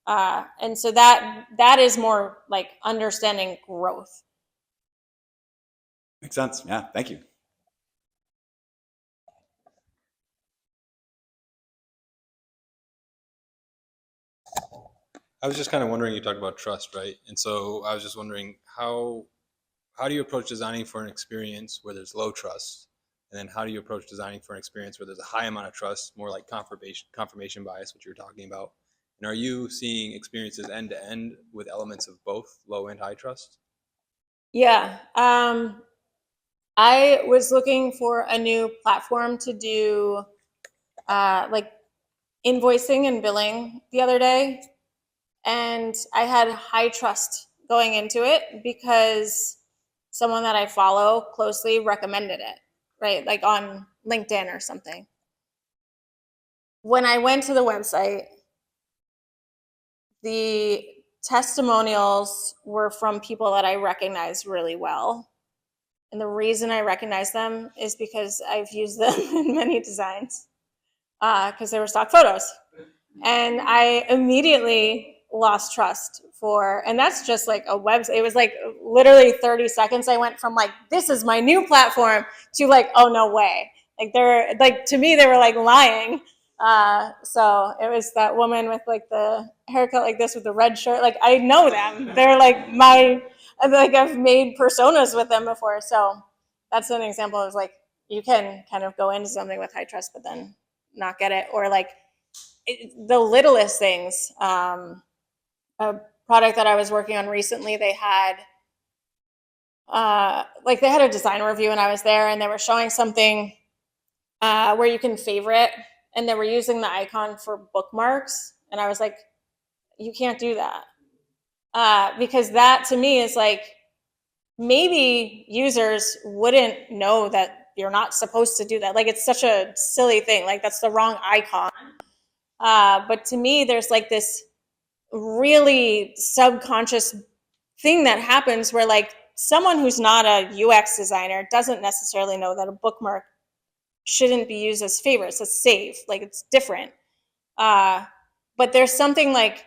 And so that is more like understanding growth. Makes sense. Yeah, thank you. I was just kind of wondering, you talked about trust, right? And so I was just wondering how do you approach designing for an experience where there's low trust? And then how do you approach designing for an experience where there's a high amount of trust, more like confirmation bias, which you were talking about? And are you seeing experiences end to end with elements of both low and high trust? Yeah. I was looking for a new platform to do like invoicing and billing the other day. And I had high trust going into it because someone that I follow closely recommended it, right? Like on LinkedIn or something. When I went to the website, the testimonials were from people that I recognize really well. And the reason I recognize them is because I've used them in many designs because they were stock photos. And I immediately lost trust and that's just like a website. It was like literally 30 seconds. I went from like, this is my new platform to like, oh, no way. Like they're like, to me, they were like lying. So it was that woman with like the haircut like this with the red shirt. Like I know them. They're like I've made personas with them before. So that's an example of like, you can kind of go into something with high trust, but then not get it. Or like the littlest things. A product that I was working on recently, they had a design review and I was there and they were showing something where you can favorite and they were using the icon for bookmarks. And I was like, you can't do that. Because that to me is like, maybe users wouldn't know that you're not supposed to do that. Like it's such a silly thing. Like that's the wrong icon. But to me, there's like this really subconscious thing that happens where like someone who's not a UX designer doesn't necessarily know that a bookmark shouldn't be used as favorites, as save, like it's different. But there's something like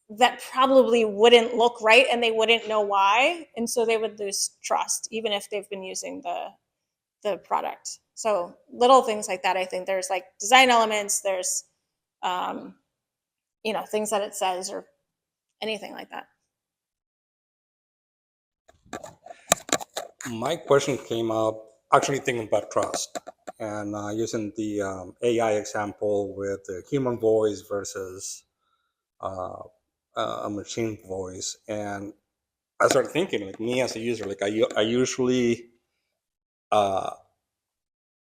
that probably wouldn't look right and they wouldn't know why. And so they would lose trust, even if they've been using the product. So little things like that, I think there's like design elements, there's, things that it says or anything like that. My question came up actually thinking about trust and using the AI example with the human voice versus uh, a machine voice. And I started thinking, like me as a user, like I usually uh,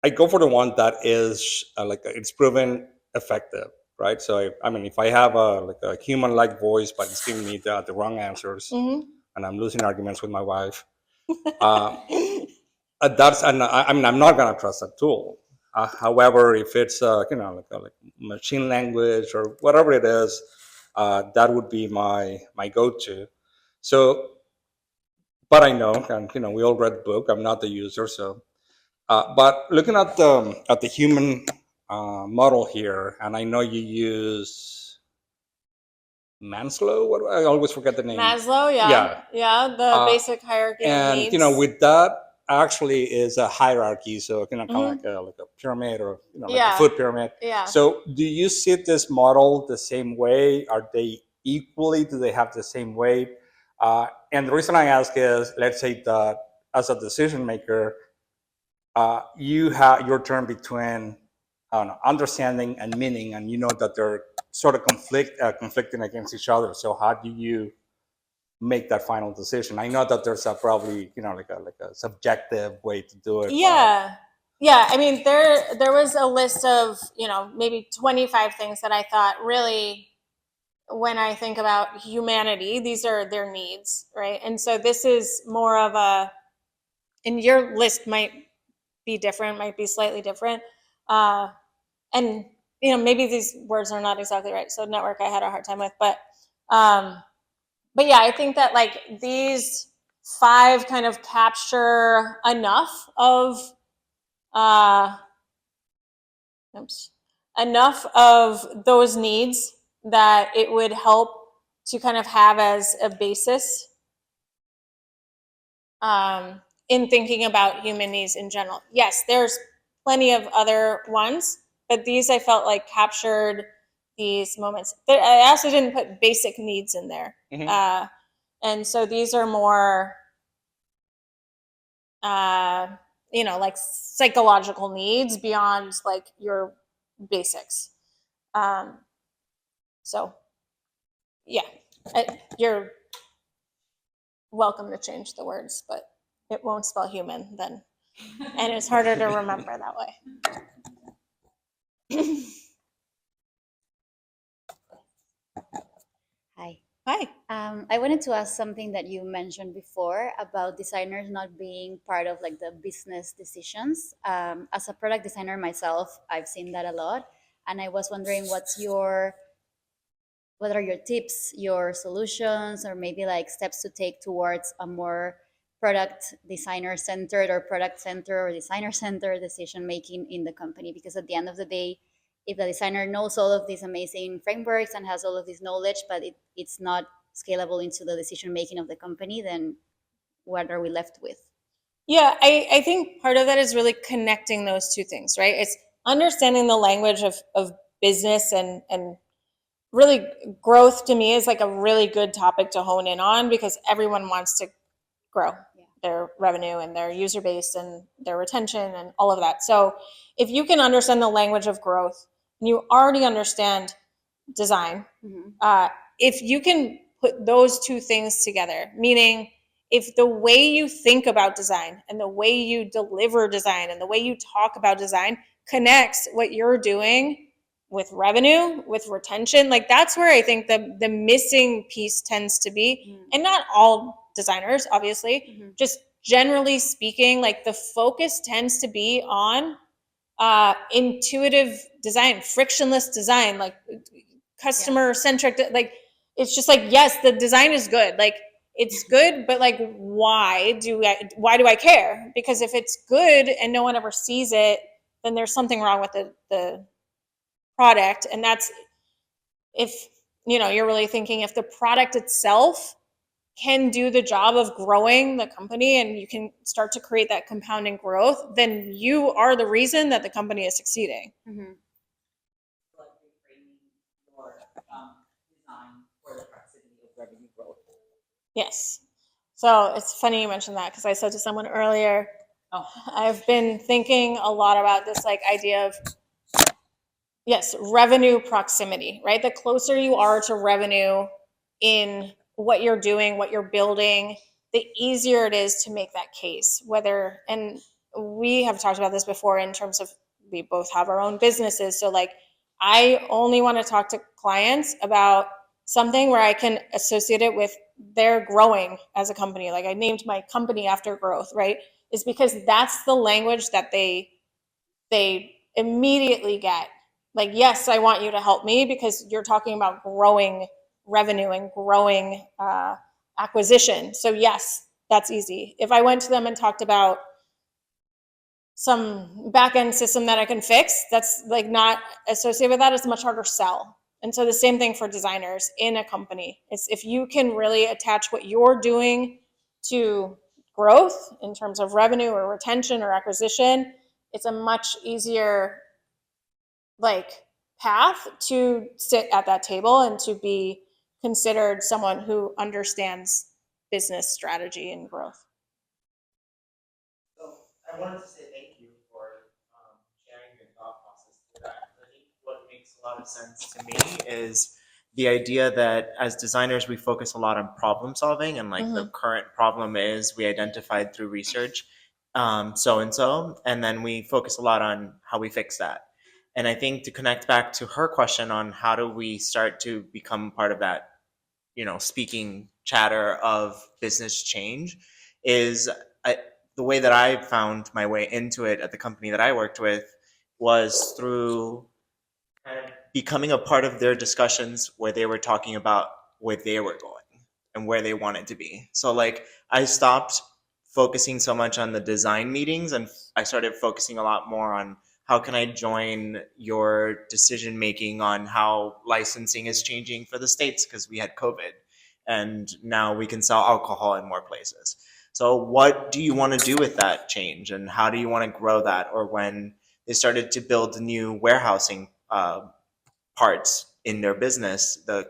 I go for the one that is like it's proven effective, right? So I mean, if I have a human-like voice, but it's giving me the wrong answers, Mhm. and I'm losing arguments with my wife, uh, that's and I mean, I'm not gonna trust that tool. However, if it's like machine language or whatever it is, that would be my go-to. So, but I know, and we all read the book. I'm not the user, so but looking at the human model here, and I know you use Manslow. What I always forget the name. Maslow, Yeah, yeah, the uh, basic hierarchy of and needs. with that actually is a hierarchy. So kind of Mhm. like a pyramid, or like a Yeah, food pyramid. yeah. So do you see this model the same way? Are they equally? Do they have the same weight? And the reason I ask is, let's say that as a decision maker, you have your term between I don't know, understanding and meaning, and you know that they're sort of conflicting against each other. So how do you make that final decision? I know that there's a probably like a subjective way to do it. Yeah. Yeah, I mean there was a list of, maybe 25 things that I thought really, when I think about humanity, these are their needs, right? And so this is more of and your list might be different, might be slightly different. And maybe these words are not exactly right. So network I had a hard time with, um yeah, I think that like these 5 kind of capture enough of uh oops, enough of those needs that it would help to kind of have as a basis in thinking about human needs in general. Yes, there's plenty of other ones, but these I felt like captured these moments. I also didn't put basic needs in there. And so these are more, like psychological needs beyond like your basics. So yeah, you're welcome to change the words, but it won't spell human then. And it's harder to remember that way. Hi. Hi. I wanted to ask something that you mentioned before about designers not being part of like the business decisions. As a product designer myself, I've seen that a lot, and I was wondering what are your tips, your solutions, or maybe like steps to take towards a more product designer centered or product center or designer centered decision making in the company? Because at the end of the day, if the designer knows all of these amazing frameworks and has all of this knowledge, but it's not scalable into the decision making of the company, then what are we left with? Yeah, I think part of that is really connecting those two things, right? It's understanding the language of business, and really growth to me is like a really good topic to hone in on, because everyone wants to grow their revenue and their user base and their retention and all of that. So if you can understand the language of growth and you already understand design, if you can put those two things together, meaning if the way you think about design and the way you deliver design and the way you talk about design connects what you're doing with revenue, with retention, like that's where I think the missing piece tends to be. And not all designers, obviously, just generally speaking, like the focus tends to be on intuitive design, frictionless design, like customer centric. Like it's just like, yes, the design is good, like it's good, but like why do I care? Because if it's good and no one ever sees it, then there's something wrong with the product. And that's if you're really thinking, if the product itself can do the job of growing the company and you can start to create that compounding growth, then you are the reason that the company is succeeding. Yes. So it's funny you mentioned that, because I said to someone earlier, I've been thinking a lot about this like idea of yes, revenue proximity, right? The closer you are to revenue in what you're doing, what you're building, the easier it is to make that case. Whether, and we have talked about this before in terms of we both have our own businesses. So, like, I only want to talk to clients about something where I can associate it with their growing as a company. Like, I named my company after growth, right? Is because that's the language that they immediately get. Like, yes, I want you to help me because you're talking about growing revenue and growing acquisition. So yes, that's easy. If I went to them and talked about some back end system that I can fix, that's like not associated with that. It's a much harder sell. And so the same thing for designers in a company. It's if you can really attach what you're doing to growth in terms of revenue or retention or acquisition, it's a much easier like path to sit at that table and to be considered someone who understands business strategy and growth. So I wanted to say thank you for sharing your thought process through that. I think what makes a lot of sense to me is the idea that as designers we focus a lot on problem solving, and like the current problem is we identified through research so and so, and then we focus a lot on how we fix that. And I think to connect back to her question on how do we start to become part of that, speaking chatter of business change, is the way that I found my way into it at the company that I worked with was through kind of becoming a part of their discussions where they were talking about where they were going and where they wanted to be. So like I stopped focusing so much on the design meetings and I started focusing a lot more on how can I join your decision making on how licensing is changing for the states because we had COVID and now we can sell alcohol in more places. So what do you want to do with that change and how do you want to grow that? Or when they started to build new warehousing parts in their business, the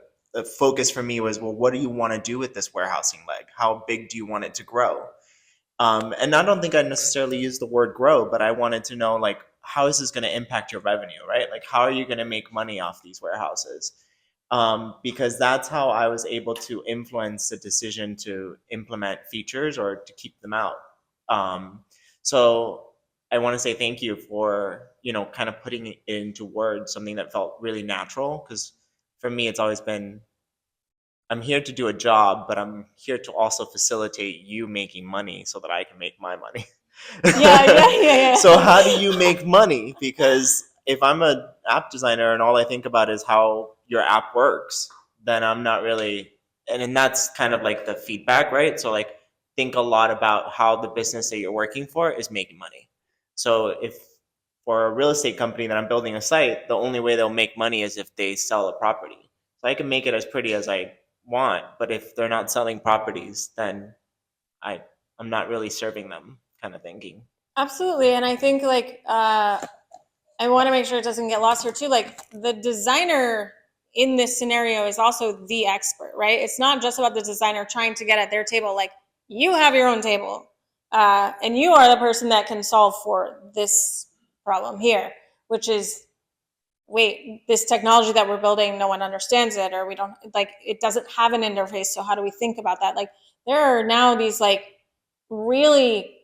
focus for me was, well, what do you want to do with this warehousing leg? How big do you want it to grow? And I don't think I necessarily use the word grow, but I wanted to know, like, how is this going to impact your revenue, right? Like, how are you going to make money off these warehouses? Because that's how I was able to influence the decision to implement features or to keep them out. So I want to say thank you for, kind of putting it into words, something that felt really natural. Because for me, it's always been, I'm here to do a job, but I'm here to also facilitate you making money so that I can make my money. Yeah. So how do you make money? Because if I'm an app designer and all I think about is how your app works, then I'm not really, and then that's kind of like the feedback, right? So like think a lot about how the business that you're working for is making money. So if for a real estate company that I'm building a site, the only way they'll make money is if they sell a property. So I can make it as pretty as I want, but if they're not selling properties, then I'm not really serving them, kind of thinking. Absolutely. And I think like I want to make sure it doesn't get lost here too. Like the designer in this scenario is also the expert, right? It's not just about the designer trying to get at their table. Like you have your own table and you are the person that can solve for this problem here, which is, wait, this technology that we're building, no one understands it, or we don't like, it doesn't have an interface. So how do we think about that? Like there are now these like really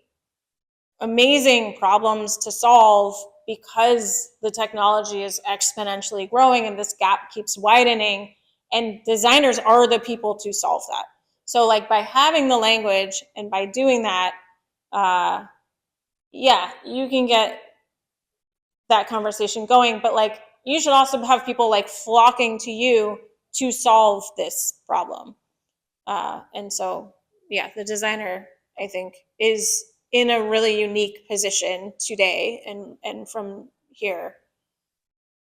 amazing problems to solve because the technology is exponentially growing and this gap keeps widening, and designers are the people to solve that. So like by having the language and by doing that, yeah, you can get that conversation going, but like you should also have people like flocking to you to solve this problem. And so yeah, the designer I think is in a really unique position today and from here.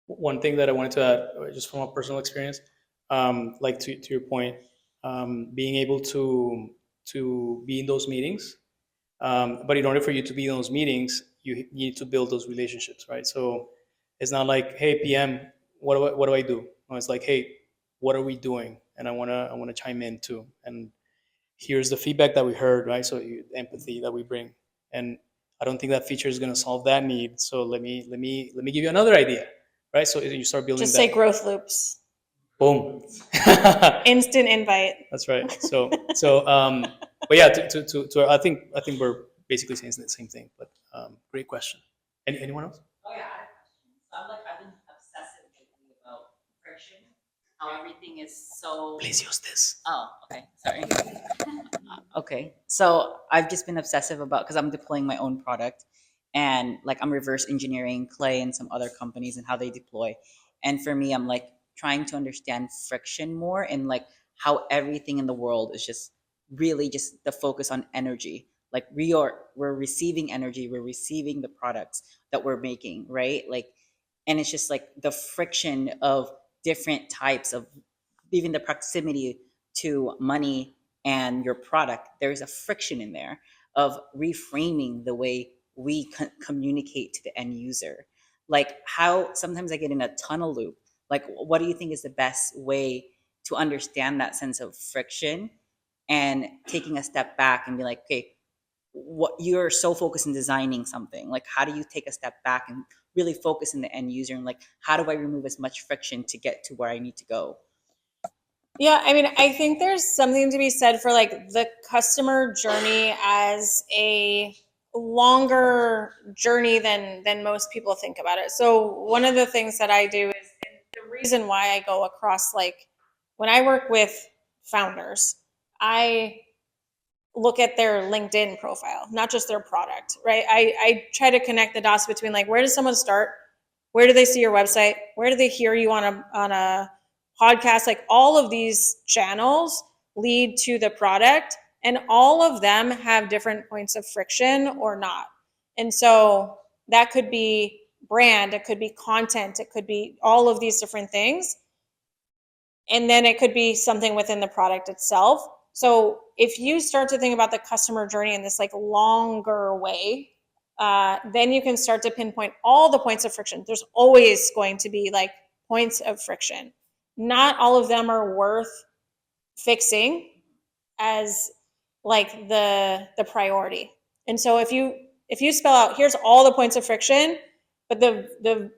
One thing that I wanted to add, just from a personal experience, like to your point, being able to be in those meetings, but in order for you to be in those meetings, you need to build those relationships, right? So it's not like, hey, PM, what do I do? No, it's like, hey, what are we doing? And I wanna chime in too. And here's the feedback that we heard, right? So empathy that we bring, and I don't think that feature is going to solve that need. So let me give you another idea. right? So you start building Just that. say growth loops. Boom. Instant invite. That's right. But yeah, I think we're basically saying the same thing. But great question. Anyone else? Oh yeah, I have questions. I've been obsessive lately about friction. How everything is so. Please use this. Oh, okay. Sorry. Okay, so I've just been obsessive about because I'm deploying my own product, and like I'm reverse engineering Clay and some other companies and how they deploy. And for me, I'm like trying to understand friction more and like how everything in the world is just really just the focus on energy. Like we're receiving energy, we're receiving the products that we're making, right? Like, and it's just like the friction of different types of even the proximity to money and your product. There's a friction in there of reframing the way we communicate to the end user. Like how sometimes I get in a tunnel loop. Like, what do you think is the best way to understand that sense of friction and taking a step back and be like, okay, what you're so focused in designing something, like how do you take a step back and really focus in the end user and like how do I remove as much friction to get to where I need to go? Yeah, I mean, I think there's something to be said for like the customer journey as a longer journey than most people think about it. So one of the things that I do is, and the reason why I go across, like when I work with founders, I look at their LinkedIn profile, not just their product, right? I try to connect the dots between like, where does someone start? Where do they see your website? Where do they hear you on a podcast? Like all of these channels lead to the product, and all of them have different points of friction or not. And so that could be brand, it could be content, it could be all of these different things. And then it could be something within the product itself. So if you start to think about the customer journey in this like longer way, then you can start to pinpoint all the points of friction. There's always going to be like points of friction. Not all of them are worth fixing as like the priority. And so if you spell out, here's all the points of friction, but the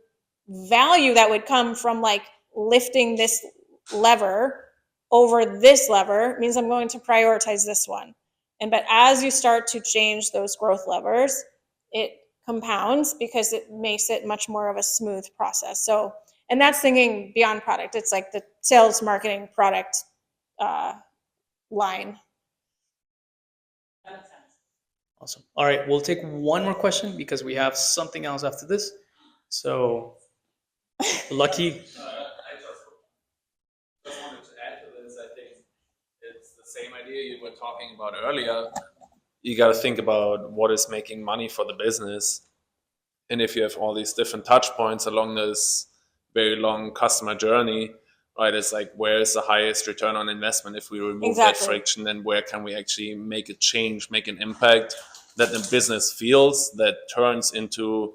value that would come from like lifting this lever over this lever means I'm going to prioritize this one. But as you start to change those growth levers, it compounds because it makes it much more of a smooth process. So, and that's thinking beyond product. It's like the sales, marketing, product line. Awesome. All right, we'll take one more question because we have something else after this. So, Lucky. I just wanted to add to this. I think it's the same idea you were talking about earlier. You got to think about what is making money for the business. And if you have all these different touch points along this very long customer journey, right, it's like, where is the highest return on investment? If we remove that friction, then where can we actually make a change, make an impact that the business feels that turns into,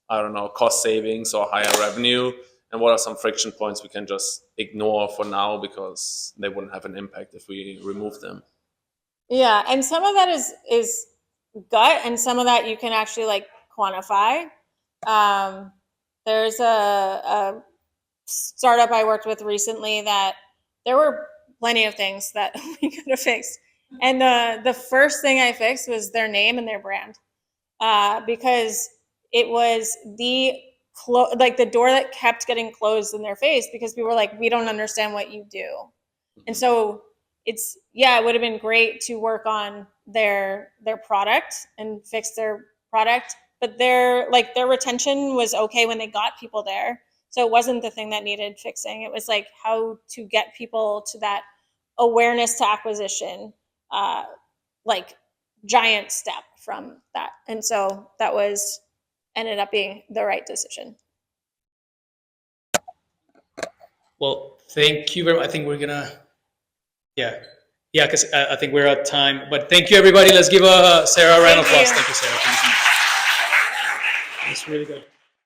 I don't know, cost savings or higher revenue? And what are some friction points we can just ignore for now because they wouldn't have an impact if we remove them? Yeah, and some of that is gut, and some of that you can actually like quantify. There's a startup I worked with recently that there were plenty of things that we could have fixed, and the first thing I fixed was their name and their brand, because it was the door that kept getting closed in their face because people were like, we don't understand what you do. And so it would have been great to work on their product and fix their product, but their retention was okay when they got people there. So it wasn't the thing that needed fixing. It was like how to get people to that awareness to acquisition, like giant step from that. And so that ended up being the right decision. Well, thank you very much. I think we're gonna, because I think we're at time. But thank you, everybody. Let's give Sarah a round of applause. Thank you, Sarah. Thank you so much. That's really good.